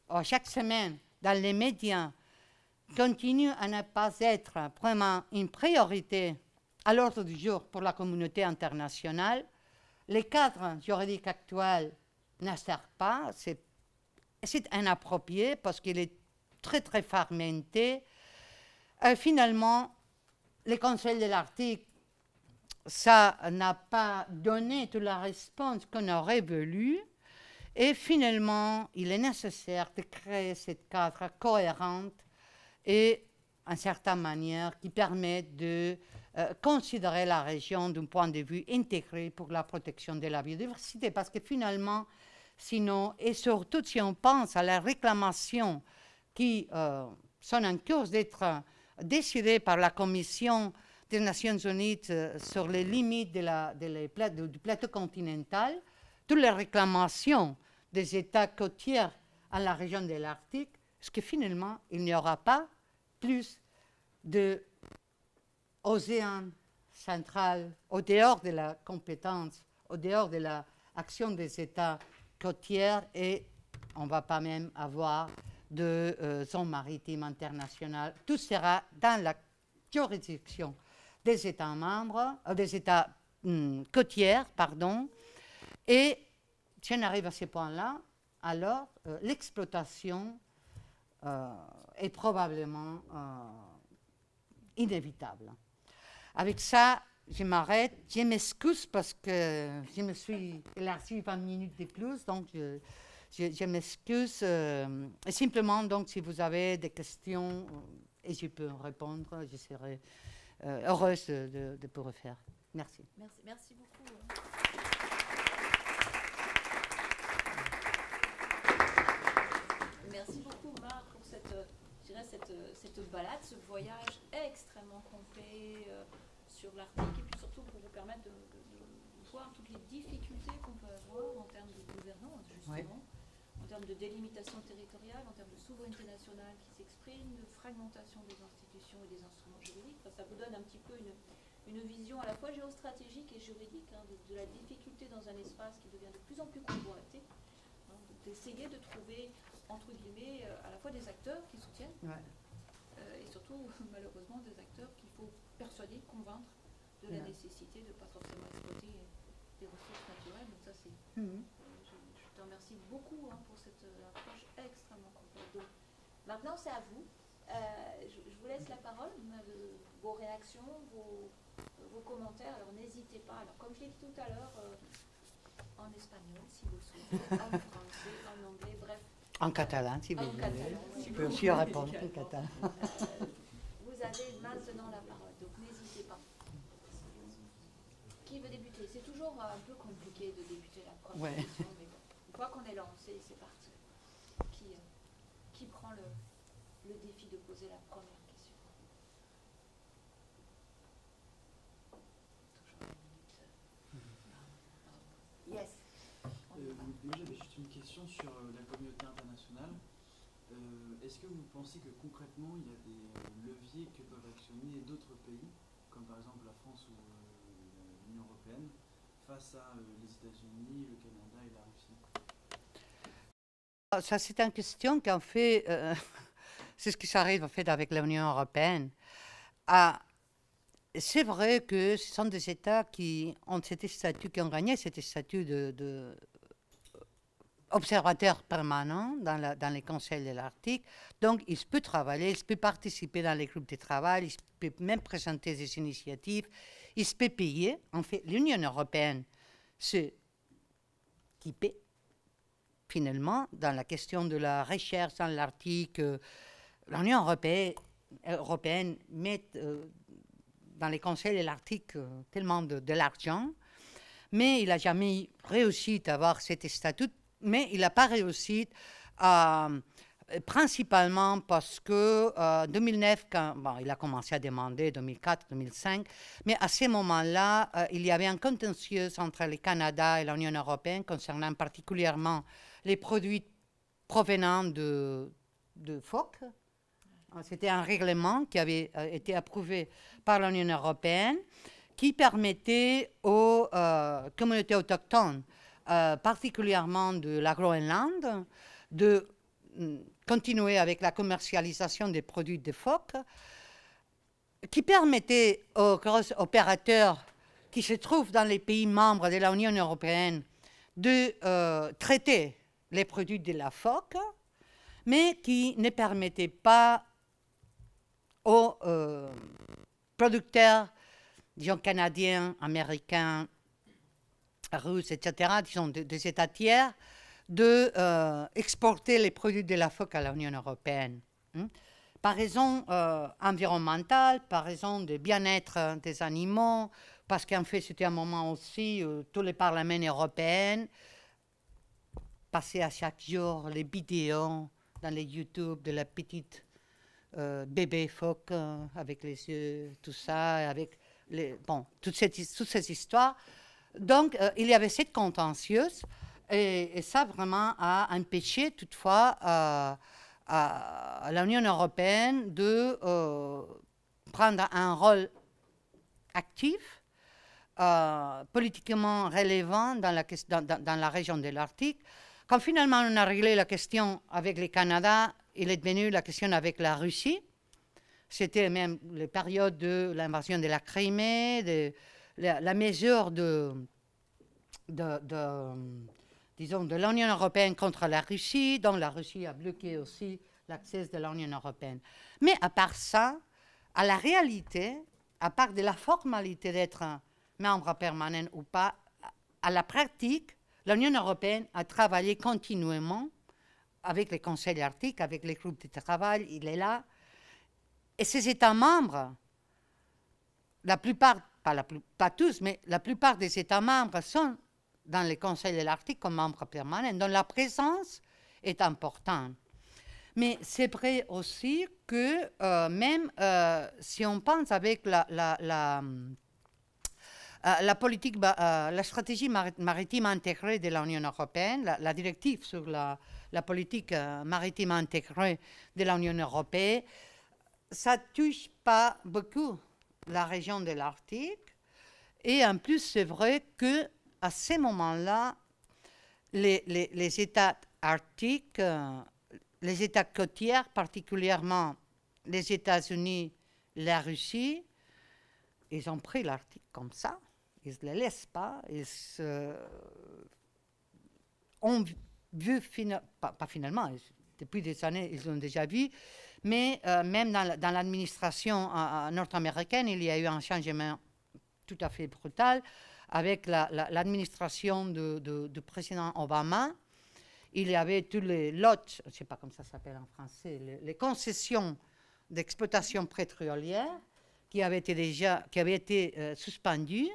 ou chaque semaine, dans les médias, continue à ne pas être vraiment une priorité à l'ordre du jour pour la communauté internationale. Les cadres juridiques actuels ne servent pas. C'est inapproprié parce qu'il est très, très fragmenté. Finalement, le Conseil de l'Arctique, ça n'a pas donné toute la réponse qu'on aurait voulu. Et finalement, il est nécessaire de créer cette cadre cohérente et, en certaine manière, qui permet de considérer la région d'un point de vue intégré pour la protection de la biodiversité. Parce que finalement, sinon, et surtout si on pense à la réclamation qui sont en cours d'être décidées par la Commission des Nations Unies sur les limites du plateau continental, toutes les réclamations des États côtiers à la région de l'Arctique, parce que finalement, il n'y aura pas plus d'océan central au dehors de la compétence, au dehors de l'action des États côtiers, et on ne va pas même avoir de zone maritime internationale. Tout sera dans la juridiction des États membres, des États côtiers, pardon, et si on arrive à ce point-là, alors l'exploitation est probablement inévitable. Avec ça, je m'arrête. Je m'excuse parce que je me suis élargie 20 minutes de plus, donc je m'excuse. Simplement, donc, si vous avez des questions et je peux répondre, je serai heureuse de pouvoir faire. Merci.
Merci beaucoup. Merci beaucoup, Marc, pour cette balade, ce voyage extrêmement complet sur l'Arctique, et puis surtout pour vous permettre de voir toutes les difficultés qu'on peut avoir en termes de gouvernance, justement, en termes de délimitation territoriale, en termes de souveraineté nationale qui s'exprime, de fragmentation des institutions et des instruments juridiques. Enfin, ça vous donne un petit peu une vision à la fois géostratégique et juridique de la difficulté dans un espace qui devient de plus en plus convoité, d'essayer de trouver, entre guillemets, à la fois des acteurs qui soutiennent, et surtout, malheureusement, des acteurs qu'il faut persuader, convaincre de la nécessité de ne pas forcément exploiter des ressources naturelles. Donc ça, c'est... Je te remercie beaucoup pour cette approche extrêmement complète. Donc, maintenant, c'est à vous. Je vous laisse la parole, vos réactions, vos commentaires. Alors, n'hésitez pas. Alors, comme je l'ai dit tout à l'heure, en espagnol, si vous le souhaitez, en français, en anglais, bref.
En catalan, si vous voulez. Je peux aussi répondre en catalan.
Vous avez maintenant la parole, donc n'hésitez pas. Qui veut débuter? C'est toujours un peu compliqué de débuter la première question, mais bon, une fois qu'on est lancé, c'est parti. Qui prend le défi de poser la première question? Toujours une minute. Yes.
Moi, j'avais juste une question sur la communauté internationale. Est-ce que que vous pensez que concrètement, il y a des leviers que peuvent actionner d'autres pays, comme par exemple la France ou l'Union européenne, face à les États-Unis, le Canada et la Russie?
Ça, c'est une question qu'en fait, c'est ce qui s'arrive en fait avec l'Union européenne. Ah, c'est vrai que ce sont des États qui ont cet statut, qui ont gagné cet statut de observateur permanent dans les conseils de l'Arctique. Donc, il peut travailler, il peut participer dans les groupes de travail, il peut même présenter des initiatives, il peut payer. En fait, l'Union européenne, c'est qui paie finalement dans la question de la recherche dans l'Arctique. L'Union européenne met dans les conseils de l'Arctique tellement de l'argent, mais il n'a jamais réussi à avoir cet statut. Mais il n'a pas réussi, principalement parce que 2009, il a commencé à demander, 2004, 2005, mais à ce moment-là, il y avait un contentieux entre le Canada et l'Union européenne concernant particulièrement les produits provenant de phoques. C'était un règlement qui avait été approuvé par l'Union européenne qui permettait aux communautés autochtones, particulièrement de la Groenland, de continuer avec la commercialisation des produits de phoques, qui permettait aux gros opérateurs qui se trouvent dans les pays membres de l'Union européenne de traiter les produits de la phoque, mais qui ne permettait pas aux producteurs, disons, canadiens, américains, russes, etc., disons, des États tiers, d'exporter les produits de la phoque à l'Union européenne. Par raison environnementale, par raison de bien-être des animaux, parce qu'en fait, c'était un moment aussi où tous les parlements européens passaient à chaque jour les vidéos dans les YouTube de la petite bébé phoque avec les yeux, tout ça, avec toutes ces histoires. Donc, il y avait cette contentieuse, et ça vraiment a empêché toutefois à l'Union européenne de prendre un rôle actif, politiquement relevant dans la région de l'Arctique. Quand finalement on a réglé la question avec le Canada, il est devenu la question avec la Russie. C'était même la période de l'invasion de la Crimée, de la mesure disons, de l'Union européenne contre la Russie, dont la Russie a bloqué aussi l'accès de l'Union européenne. Mais à part ça, à la réalité, à part de la formalité d'être un membre permanent ou pas, à la pratique, l'Union européenne a travaillé continuellement avec les conseils arctiques, avec les groupes de travail, il est là. Et ces États membres, la plupart, pas tous, mais la plupart des États membres sont dans les conseils de l'Arctique comme membres permanents, donc la présence est importante. Mais c'est vrai aussi que même si on pense avec la politique, la stratégie maritime intégrée de l'Union européenne, la directive sur la politique maritime intégrée de l'Union européenne, ça ne touche pas beaucoup la région de l'Arctique. Et en plus, c'est vrai qu'à ce moment-là, les États arctiques, les États côtiers, particulièrement les États-Unis, la Russie, ils ont pris l'Arctique comme ça. Ils ne le laissent pas. Ils ont vu, pas finalement, depuis des années, ils ont déjà vu, mais même dans l'administration nord-américaine, il y a eu un changement tout à fait brutal avec l'administration du président Obama. Il y avait tous les lots, je ne sais pas comment ça s'appelle en français, les concessions d'exploitation pétrolière qui avaient été suspendues.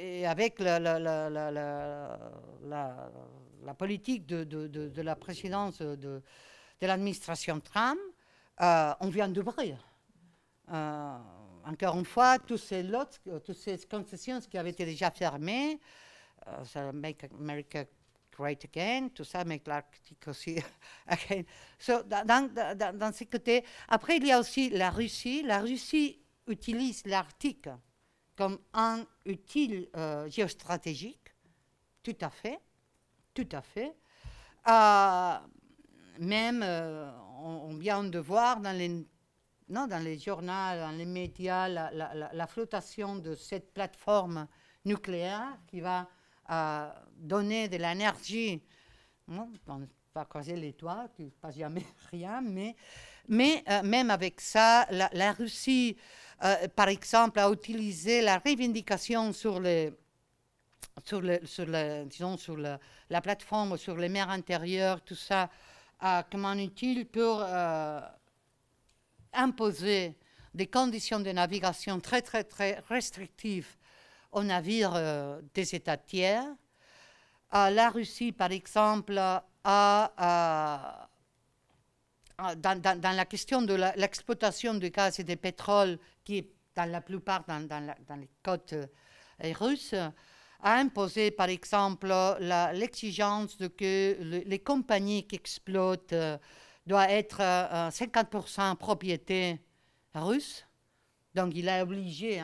Et avec la politique de la présidence de l'administration Trump, on vient d'ouvrir. Encore une fois, tous ces lots, toutes ces concessions qui avaient été déjà fermées, Make America great again, tout ça, make l'Arctique aussi again. So, dans ces côtés. Après, il y a aussi la Russie. La Russie utilise l'Arctique comme un outil géostratégique, tout à fait, tout à fait. Même, on vient de voir dans les journaux, dans les médias, la flottation de cette plateforme nucléaire qui va donner de l'énergie. On va creuser les toits, qui ne passe jamais rien, mais même avec ça, la Russie, par exemple, a utilisé la revendication sur la plateforme, sur les mers intérieures, tout ça, comme un outil pour imposer des conditions de navigation très, très, très restrictives aux navires des États tiers. La Russie, par exemple, dans la question de l'exploitation du gaz et du pétrole, qui est dans la plupart dans les côtes russes, a imposé, par exemple, l'exigence de que les compagnies qui exploitent doivent être 50% propriété russe. Donc, il a obligé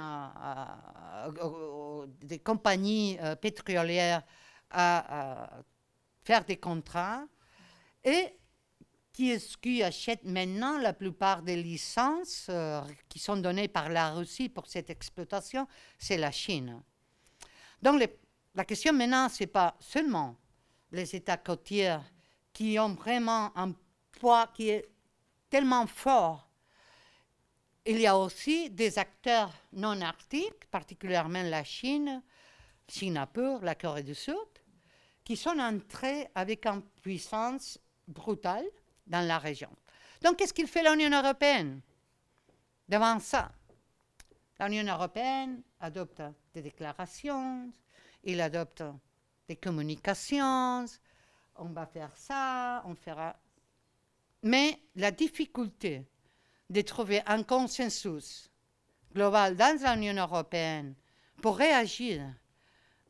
des compagnies pétrolières à faire des contrats. Et qui est-ce qui achète maintenant la plupart des licences qui sont données par la Russie pour cette exploitation? C'est la Chine. Donc, la question maintenant, ce n'est pas seulement les États côtiers qui ont vraiment un poids qui est tellement fort. Il y a aussi des acteurs non arctiques, particulièrement la Chine, Singapour, la Corée du Sud, qui sont entrés avec une puissance brutale dans la région. Donc, qu'est-ce qu'il fait l'Union européenne devant ça? L'Union européenne adopte des déclarations, il adopte des communications, on va faire ça, on fera... Mais la difficulté de trouver un consensus global dans l'Union européenne pour réagir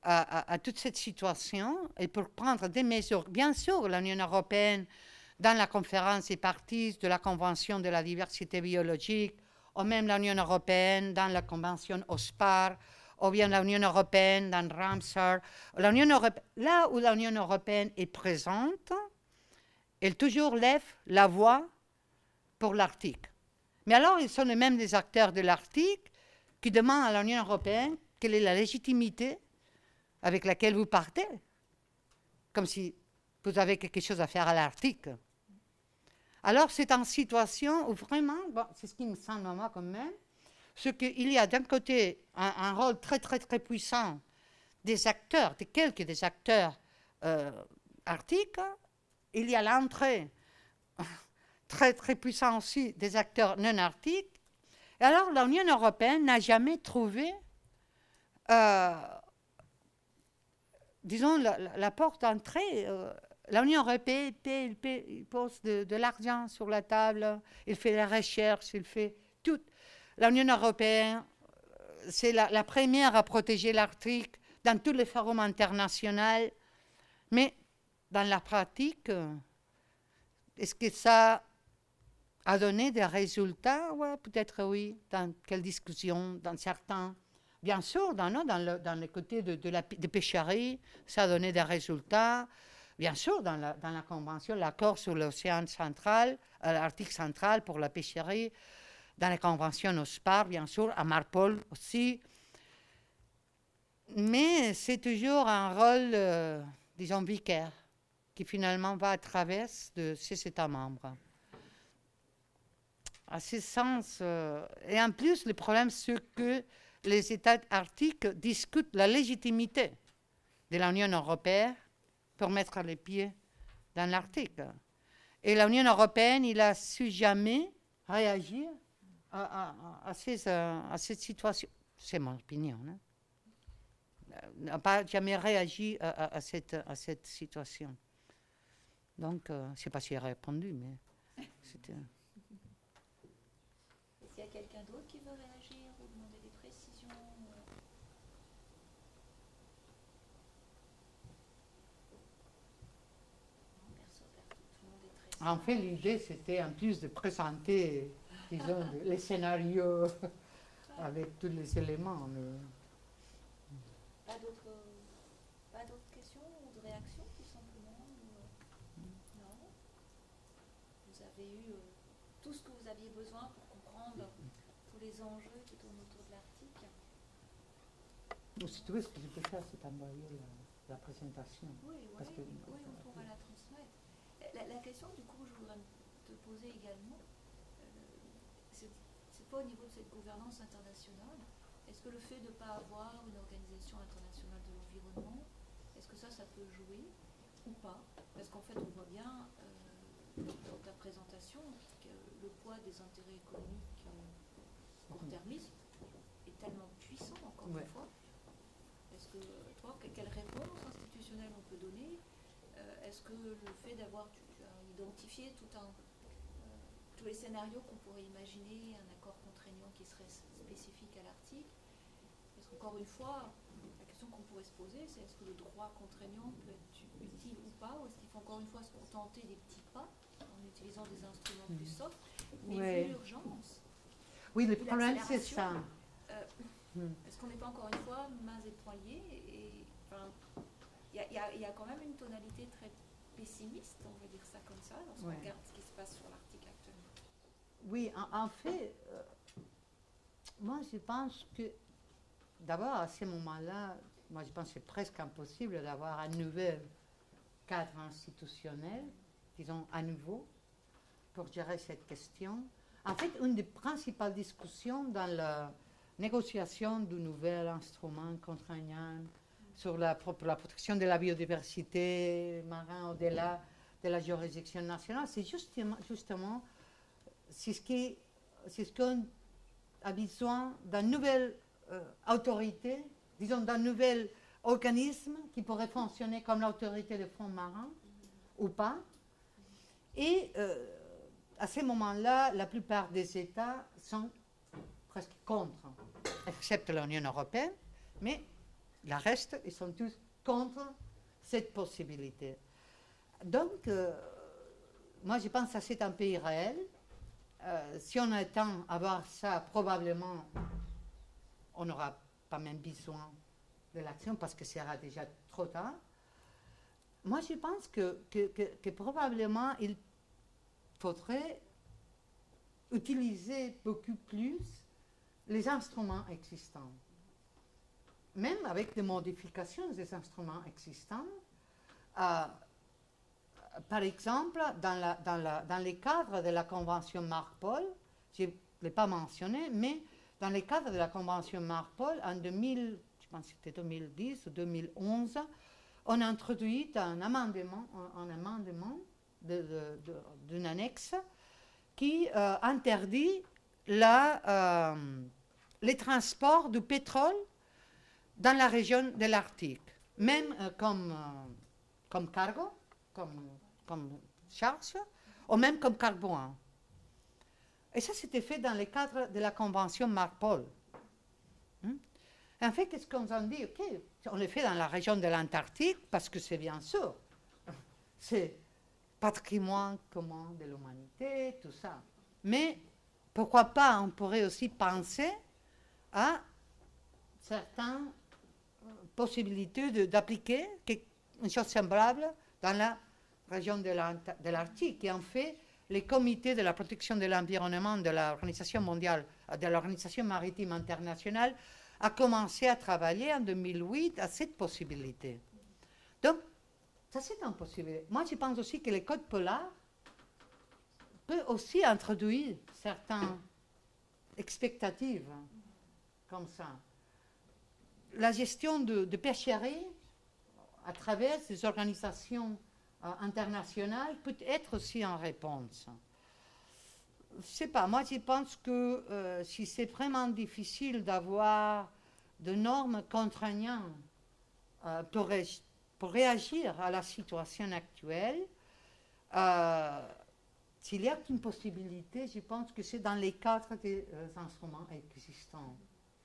à toute cette situation et pour prendre des mesures. Bien sûr, l'Union européenne, dans la conférence des parties de la Convention de la diversité biologique, ou même l'Union européenne dans la Convention OSPAR, ou bien l'Union européenne dans Ramsar, là où l'Union européenne est présente, elle toujours lève la voix pour l'Arctique. Mais alors, ils sont les mêmes des acteurs de l'Arctique qui demandent à l'Union européenne quelle est la légitimité avec laquelle vous partez, comme si vous avez quelque chose à faire à l'Arctique. Alors, c'est une situation où vraiment, bon, c'est ce qui me semble à moi quand même, c'est qu'il y a d'un côté un rôle très, très, très puissant des acteurs, des acteurs arctiques. Il y a l'entrée très, très puissante aussi des acteurs non arctiques. Et alors, l'Union européenne n'a jamais trouvé disons, la porte d'entrée. L'Union européenne il pose de l'argent sur la table, il fait la recherche, il fait tout. L'Union européenne, c'est la première à protéger l'Arctique dans tous les forums internationaux. Mais dans la pratique, est-ce que ça a donné des résultats? Ouais, peut-être oui. Dans quelles discussions? Dans certains... Bien sûr, dans le côté de pêcherie, ça a donné des résultats. Bien sûr, dans la convention, l'accord sur l'océan central, l'Arctique central pour la pêcherie, dans la convention OSPAR, bien sûr, à Marpol aussi. Mais c'est toujours un rôle, disons, vicaire, qui finalement va à travers de ces États membres. À ce sens, et en plus, le problème, c'est que les États arctiques discutent la légitimité de l'Union européenne pour mettre les pieds dans l'Arctique. Et l'Union européenne, il a su jamais réagir à cette situation. C'est mon opinion. Hein? N'a pas jamais réagi à cette situation. Donc, je ne sais pas si elle a répondu, mais c'était...
S'il y a quelqu'un d'autre qui veut réagir ou demander des précisions
En fait, l'idée, c'était en plus de présenter, disons, les scénarios avec tous les éléments. Mais...
Pas d'autres questions ou de réactions, tout simplement non. Vous avez eu tout ce que vous aviez besoin pour comprendre tous les enjeux qui tournent autour de l'Arctique.
Si tu veux, ce que je peux faire, c'est envoyer la présentation.
Oui,
parce que,
on pourra la transmettre. La question, du coup, je voudrais te poser également, c'est pas au niveau de cette gouvernance internationale. Est-ce que le fait de ne pas avoir une organisation internationale de l'environnement, est-ce que ça peut jouer ou pas? Parce qu'en fait, on voit bien dans ta présentation que le poids des intérêts économiques court-termistes est tellement puissant, encore une fois. Est-ce que, toi, quelle réponse institutionnelle on peut donner? Est-ce que le fait d'avoir, tu as identifié tous les scénarios qu'on pourrait imaginer, un accord contraignant qui serait spécifique à l'Arctique, est-ce qu'encore une fois, la question qu'on pourrait se poser, c'est est-ce que le droit contraignant peut être utile ou pas, ou est-ce qu'il faut encore une fois se contenter des petits pas en utilisant des instruments plus softs, mais vu l'urgence?
Oui, le problème, c'est ça.
Est-ce qu'on n'est pas encore une fois mains et poings liés et il y a quand même une tonalité très pessimiste, on va dire ça comme ça, lorsqu'on regarde ce qui se passe sur l'Arctique actuellement.
Oui, en fait, moi je pense que d'abord à ce moment-là, moi je pense que c'est presque impossible d'avoir un nouvel cadre institutionnel, disons à nouveau, pour gérer cette question. En fait, une des principales discussions dans la négociation du nouvel instrument contraignant sur la protection de la biodiversité marine au-delà de la juridiction nationale, c'est justement c'est ce qu'on a besoin d'une nouvelle autorité, disons d'un nouvel organisme qui pourrait fonctionner comme l'autorité des fonds marins ou pas. Et à ce moment-là, la plupart des États sont presque contre, excepté l'Union européenne, mais le reste, ils sont tous contre cette possibilité. Donc, moi, je pense que c'est un peu irréel. Si on attend à voir ça, probablement, on n'aura pas même besoin de l'action parce que ce sera déjà trop tard. Moi, je pense que probablement, il faudrait utiliser beaucoup plus les instruments existants. Même avec des modifications des instruments existants, par exemple, dans les cadres de la Convention Marpol, je ne l'ai pas mentionné, mais dans les cadres de la Convention Marpol, en 2000, je pense que c'était 2010 ou 2011, on a introduit un amendement d'une annexe qui interdit les transports du pétrole dans la région de l'Arctique, même comme cargo, comme charge, ou même comme carburant. Et ça, c'était fait dans le cadre de la Convention Marpol. En fait, qu'est-ce qu'on en dit? Ok, on le fait dans la région de l'Antarctique parce que c'est bien sûr, c'est patrimoine commun de l'humanité, tout ça. Mais pourquoi pas, on pourrait aussi penser à certaines possibilités d'appliquer une chose semblable dans la région de l'Arctique. Et en fait, les comités de la protection de l'environnement de l'Organisation mondiale, de l'Organisation maritime internationale, a commencé à travailler en 2008 à cette possibilité. Donc, ça c'est une possibilité. Moi, je pense aussi que le code polar peut aussi introduire certaines expectatives comme ça. La gestion de pêcheries à travers ces organisations internationales peut être aussi en réponse. Je ne sais pas, moi je pense que si c'est vraiment difficile d'avoir de normes contraignantes pour réagir à la situation actuelle, s'il y a une possibilité, je pense que c'est dans les cadres des instruments existants,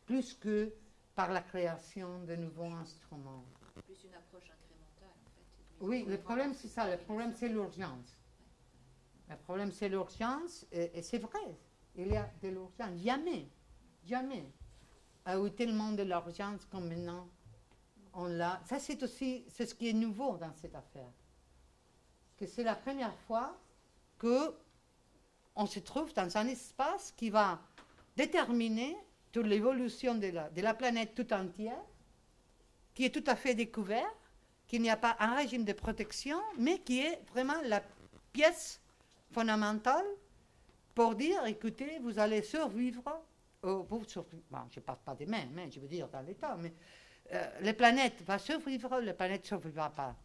plus que par la création de nouveaux instruments.
Plus une approche incrémentale, en fait.
Oui, le problème c'est ça, le problème c'est l'urgence. Le problème, c'est l'urgence, et c'est vrai, il y a de l'urgence. Jamais, jamais a eu tellement de l'urgence comme maintenant on l'a. Ça, c'est aussi c'est ce qui est nouveau dans cette affaire. Que c'est la première fois qu'on se trouve dans un espace qui va déterminer toute l'évolution de la planète tout entière, qui est tout à fait découvert, qu'il n'y a pas un régime de protection, mais qui est vraiment la pièce fondamentale pour dire, écoutez, vous allez survivre, bon, je ne parle pas des mêmes, je veux dire dans l'État, mais la planète va survivre, la planète ne survivra pas.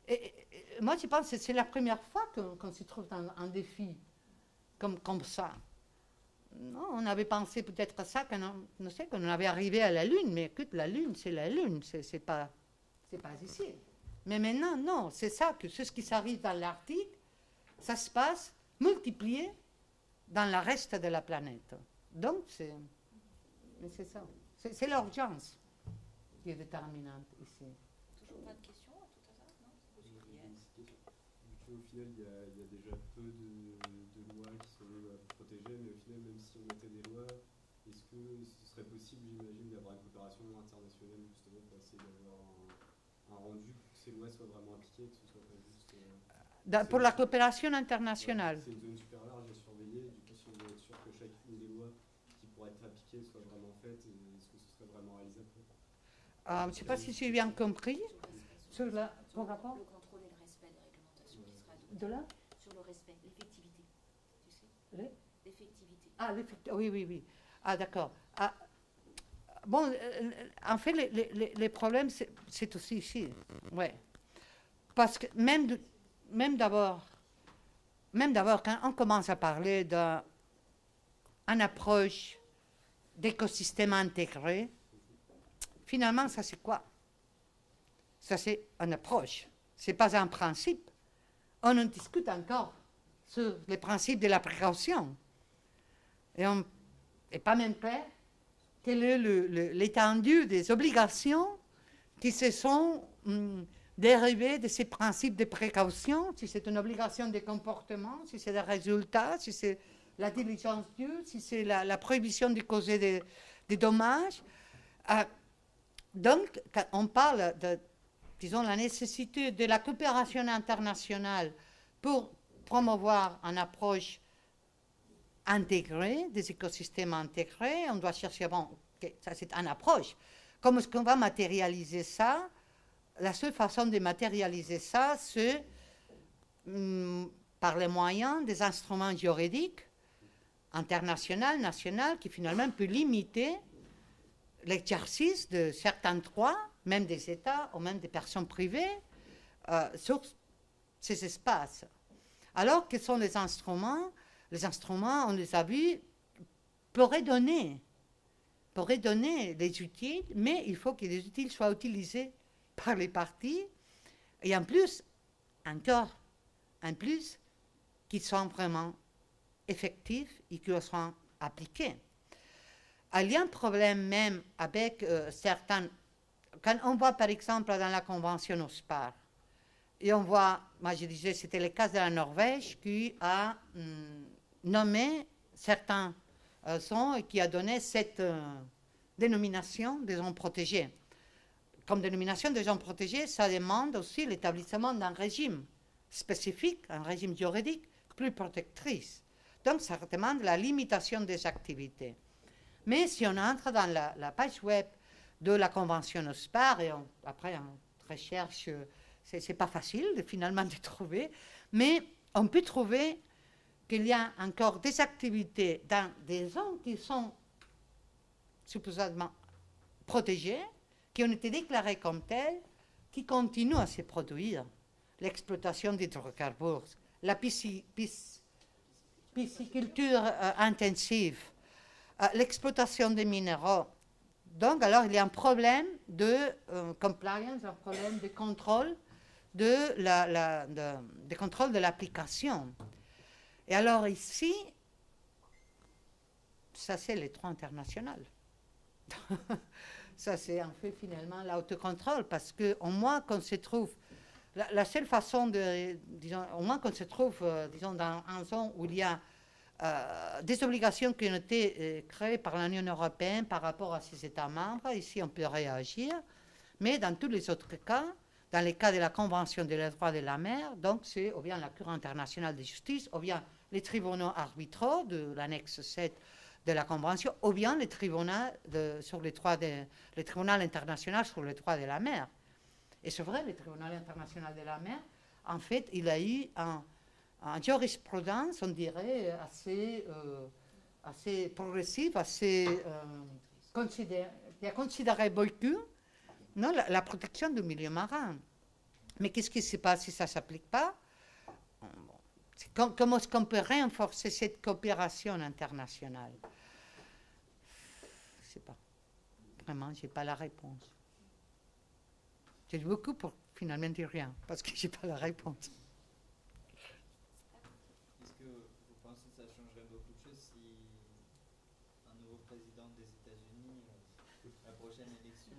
Et moi, je pense que c'est la première fois qu'on se trouve dans un défi comme ça. Non, on avait pensé peut-être à ça, qu'on avait arrivé à la Lune, mais écoute, la Lune, c'est pas ici. Mais maintenant, non, c'est ce qui s'arrive dans l'Arctique, ça se passe multiplié dans le reste de la planète. Donc, c'est ça. C'est l'urgence qui est déterminante ici.
Toujours pas de questions à tout hasard, non?
Au final, il y a déjà peu de lois qui sont protégées, mais au final, même si on mettait des lois, est-ce que ce serait possible, j'imagine, d'avoir une coopération internationale justement pour essayer d'avoir un rendu pour que ces lois soient vraiment appliquées, que ce soit pas juste...
Pour la coopération internationale.
C'est une zone super large à surveiller, du coup, si on veut être sûr que chacune des lois qui pourraient être appliquées soit vraiment faite, est-ce que ce serait vraiment réalisable?
Je ne sais pas si j'ai bien compris. Sur le rapport
Le contrôle et le respect des réglementations qui sera adoptées.
de là
Sur le respect, l'effectivité, tu sais? L'effectivité.
Ah, oui. Ah, d'accord. Bon, en fait, les problèmes, c'est aussi ici. Ouais. Parce que même d'abord, quand on commence à parler d'une approche d'écosystème intégré, finalement, ça c'est quoi? Ça c'est une approche, ce n'est pas un principe. On en discute encore sur les principes de la précaution. Et on n'est pas même clair quelle est l'étendue des obligations qui se sont dérivées de ces principes de précaution, si c'est une obligation de comportement, si c'est des résultats, si c'est la diligence due, si c'est la prohibition de causer des dommages. Donc, quand on parle de, disons, la nécessité de la coopération internationale pour promouvoir une approche intégrée, des écosystèmes intégrés, on doit chercher, bon, ça c'est une approche. Comment est-ce qu'on va matérialiser ça? La seule façon de matérialiser ça, c'est par les moyens des instruments juridiques internationaux, nationaux, qui finalement peuvent limiter l'exercice de certains droits, même des États ou même des personnes privées, sur ces espaces. Alors, quels sont les instruments? Les instruments, on les a vus, pourraient donner des outils, mais il faut que les outils soient utilisés par les parties, et en plus, qu'ils soient vraiment effectifs et qu'ils soient appliqués. Il y a un problème même avec certains... Quand on voit par exemple dans la Convention OSPAR, et on voit, moi je disais, c'était le cas de la Norvège qui a nommé certains zones et qui a donné cette dénomination des zones protégées. Comme dénomination des zones protégées, ça demande aussi l'établissement d'un régime spécifique, un régime juridique plus protectrice. Donc ça demande la limitation des activités. Mais si on entre dans la page web de la Convention OSPAR, et après on recherche, c'est pas facile finalement de trouver, mais on peut trouver qu'il y a encore des activités dans des zones qui sont supposément protégées, qui ont été déclarées comme telles, qui continuent à se produire. L'exploitation d'hydrocarbures, la pisciculture intensive, l'exploitation des minéraux. Donc, alors, il y a un problème de compliance, un problème de contrôle de contrôle de l'application. Et alors ici, ça c'est les droits international. Ça c'est en fait finalement l'autocontrôle, parce qu'au moins qu'on se trouve la seule façon de, disons, au moins qu'on se trouve, disons, dans une zone où il y a des obligations qui ont été créées par l'Union européenne par rapport à ses États membres, ici on peut réagir, mais dans tous les autres cas, dans les cas de la Convention des droits de la mer, donc c'est ou bien la Cour internationale de justice, ou bien les tribunaux arbitraux de l'annexe 7 de la Convention, ou bien les tribunaux sur les le tribunal international sur les droits de la mer. Et c'est vrai, le tribunal international de la mer, en fait, il a eu un jurisprudence, on dirait, assez progressive, qui a considéré beaucoup non, la protection du milieu marin. Mais qu'est-ce qui se passe si ça ne s'applique pas? Comment est-ce qu'on peut renforcer cette coopération internationale? Je ne sais pas. Vraiment, je n'ai pas la réponse. J'ai dit beaucoup pour finalement dire rien, parce que je n'ai pas la réponse.
Est-ce que vous pensez que ça changerait beaucoup de choses si un nouveau président des États-Unis, la prochaine élection...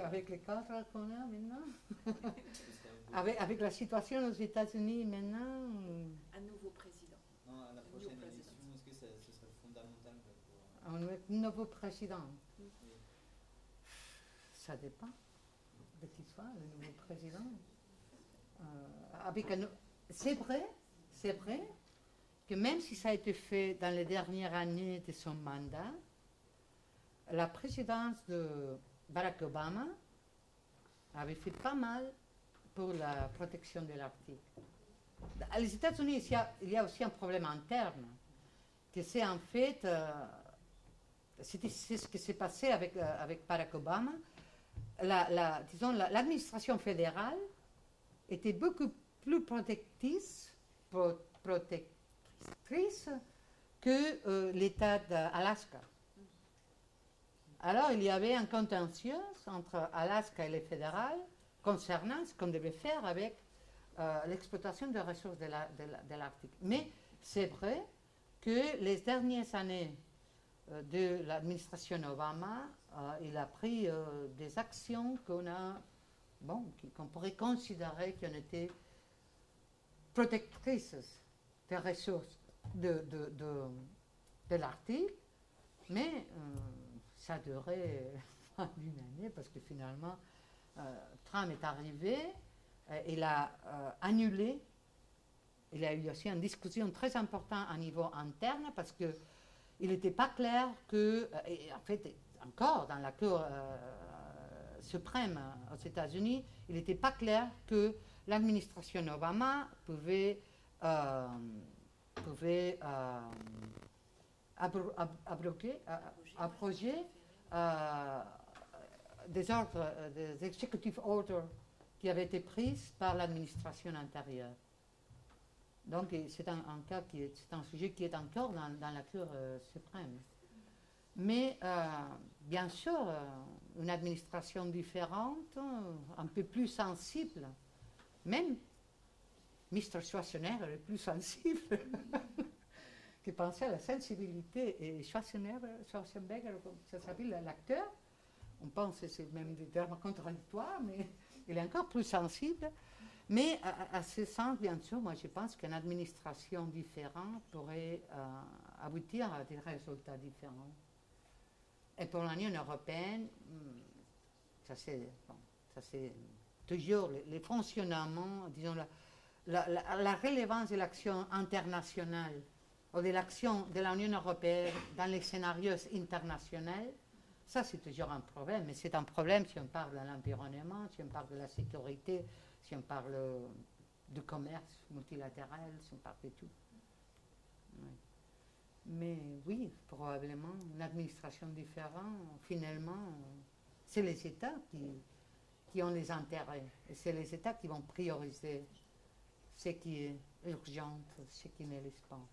avec les cadres qu'on a maintenant avec la situation aux États-Unis maintenant
Un nouveau président.
Non, à la prochaine élection, est-ce que ce serait fondamental pour...
un nouveau président?
Oui.
Ça dépend de qui soit le nouveau président. C'est vrai que même si ça a été fait dans les dernières années de son mandat, la présidence de Barack Obama avait fait pas mal pour la protection de l'Arctique. Aux États-Unis, il y a aussi un problème interne, que c'est en fait, c'est ce qui s'est passé avec Barack Obama. Disons, l'administration fédérale était beaucoup plus protectrice que l'État d'Alaska. Alors, il y avait un contentieux entre Alaska et les fédérales concernant ce qu'on devait faire avec l'exploitation des ressources de l'Arctique. Mais c'est vrai que les dernières années de l'administration Obama, il a pris des actions qu'on pourrait considérer qui ont été protectrices des ressources de l'Arctique, mais ça a duré une année parce que finalement, Trump est arrivé, il a annulé, il a eu aussi une discussion très importante à niveau interne parce qu'il n'était pas clair que, en fait, encore dans la Cour suprême aux États-Unis, il n'était pas clair que l'administration Obama pouvait abroger des ordres, des executive orders qui avaient été pris par l'administration antérieure. Donc c'est un sujet qui est encore dans la Cour suprême. Mais bien sûr, une administration différente, un peu plus sensible, même Mr. Schwarzenegger est plus sensible qui pensait à la sensibilité. Et Schwarzenegger, comme ça s'appelle l'acteur, on pense que c'est même des termes contradictoires, mais il est encore plus sensible. Mais à ce sens, bien sûr, moi je pense qu'une administration différente pourrait aboutir à des résultats différents. Et pour l'Union européenne, ça c'est toujours le fonctionnement, disons, la relevance de l'action internationale ou de l'action de l'Union européenne dans les scénarios internationaux, ça c'est toujours un problème. Mais c'est un problème si on parle de l'environnement, si on parle de la sécurité, si on parle du commerce multilatéral, si on parle de tout. Oui. Mais oui, probablement, une administration différente, finalement, c'est les États qui ont les intérêts. Et c'est les États qui vont prioriser ce qui est urgent, ce qui ne l'est pas.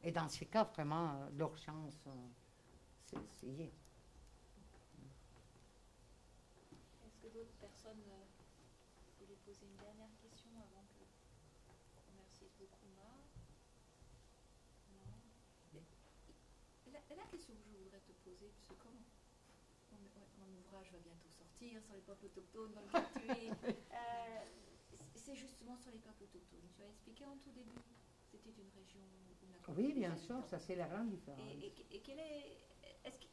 Et dans ces cas, vraiment, l'urgence, c'est y est.
Est-ce que d'autres personnes voulaient poser une dernière question avant que on remercie beaucoup Marc? Non. La question que je voudrais te poser, c'est comment on mon ouvrage va bientôt sortir sur les peuples autochtones dans lequel tu es. C'est justement sur les peuples autochtones. Tu as expliqué en tout début, c'était une région où on a
Oui, bien sûr, ça c'est la grande différence.
Et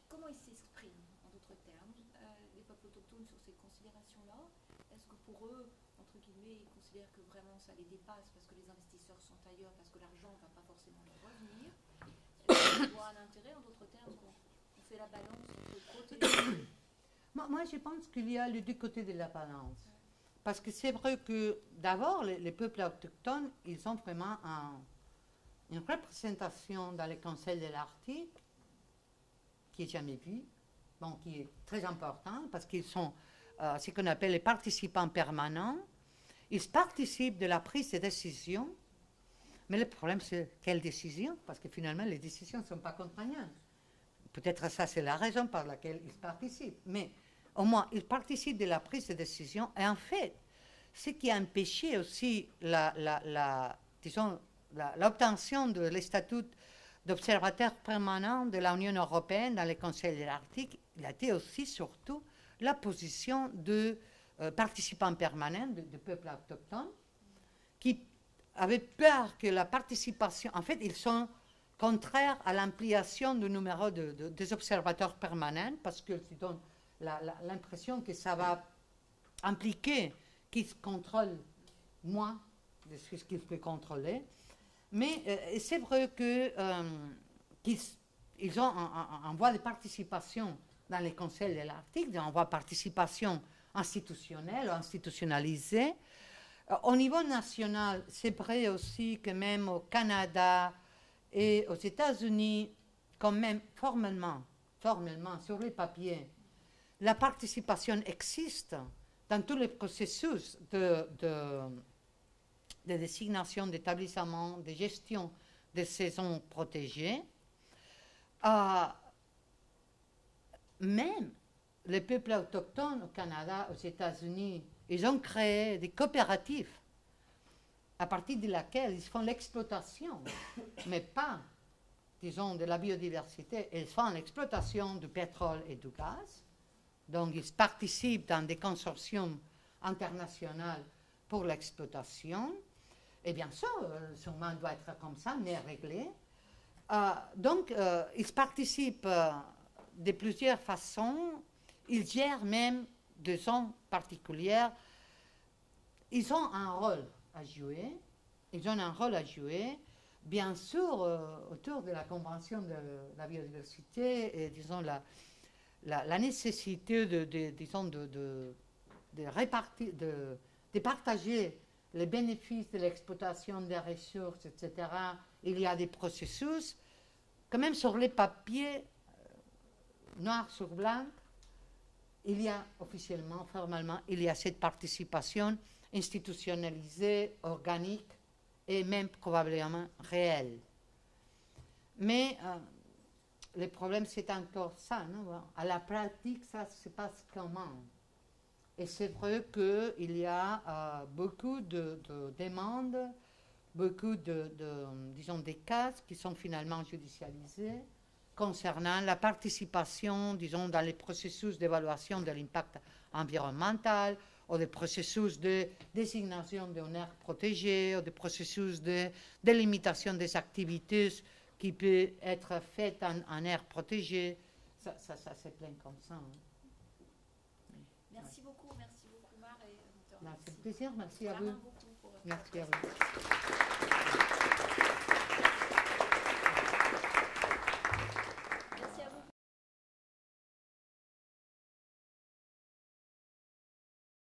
comment ils s'expriment, en d'autres termes, les peuples autochtones sur ces considérations-là? Est-ce que pour eux, entre guillemets, ils considèrent que vraiment ça les dépasse parce que les investisseurs sont ailleurs, parce que l'argent ne va pas forcément leur revenir? Est-ce qu'ils voient un intérêt, en d'autres termes, qu'on fait la balance entre protéger?
Moi, je pense qu'il y a les deux côtés de la balance. Parce que c'est vrai que, d'abord, les peuples autochtones, ils ont vraiment une représentation dans le Conseil de l'Arctique qui n'est jamais vue, bon, qui est très important, parce qu'ils sont ce qu'on appelle les participants permanents. Ils participent de la prise de décision, mais le problème, c'est quelle décision? Parce que finalement, les décisions ne sont pas contraignantes. Peut-être ça, c'est la raison par laquelle ils participent. Mais au moins, ils participent de la prise de décision. Et en fait, ce qui a empêché aussi l'obtention de statut d'observateur permanent de l'Union européenne dans le Conseil de l'Arctique, il a été aussi surtout la position de participants permanents, de peuples autochtones, qui avaient peur que la participation... En fait, ils sont contraires à l'ampliation du numéro des observateurs permanents, parce qu'ils donnent l'impression que ça va impliquer qu'ils contrôlent moins de ce qu'ils peuvent contrôler. Mais c'est vrai qu'ils ont en voie de participation dans les conseils de l'Arctique, en voie de participation institutionnelle ou institutionnalisée. Au niveau national, c'est vrai aussi que même au Canada et aux États-Unis, quand même formellement, sur les papiers, la participation existe dans tous les processus de désignation, d'établissement, de gestion des saisons protégées. Même les peuples autochtones au Canada, aux États-Unis, ils ont créé des coopératives à partir de laquelle ils font l'exploitation, mais pas, disons, de la biodiversité. Ils font l'exploitation du pétrole et du gaz. Donc, ils participent dans des consortiums internationaux pour l'exploitation. Et bien sûr, sûrement doit être comme ça, mais réglé. Donc, ils participent de plusieurs façons. Ils gèrent même de façon particulière. Ils ont un rôle à jouer. Bien sûr, autour de la Convention de la biodiversité et, disons, la nécessité de partager les bénéfices de l'exploitation des ressources, etc. Il y a des processus. Quand même, sur les papiers, noir sur blanc, il y a officiellement, formellement, il y a cette participation institutionnalisée, organique et même probablement réelle. Mais le problème, c'est encore ça, non? À la pratique, ça se passe comment? Et c'est vrai qu'il y a beaucoup de demandes, beaucoup disons, des cas qui sont finalement judicialisés concernant la participation, disons, dans les processus d'évaluation de l'impact environnemental, ou des processus de désignation d'une aire protégée, ou des processus de délimitation des activités qui peut être faites en aire protégée. Ça c'est plein comme ça. Hein.
Merci beaucoup, Mar.
C'est un plaisir, merci à vous.
Merci à vous.
Merci à vous.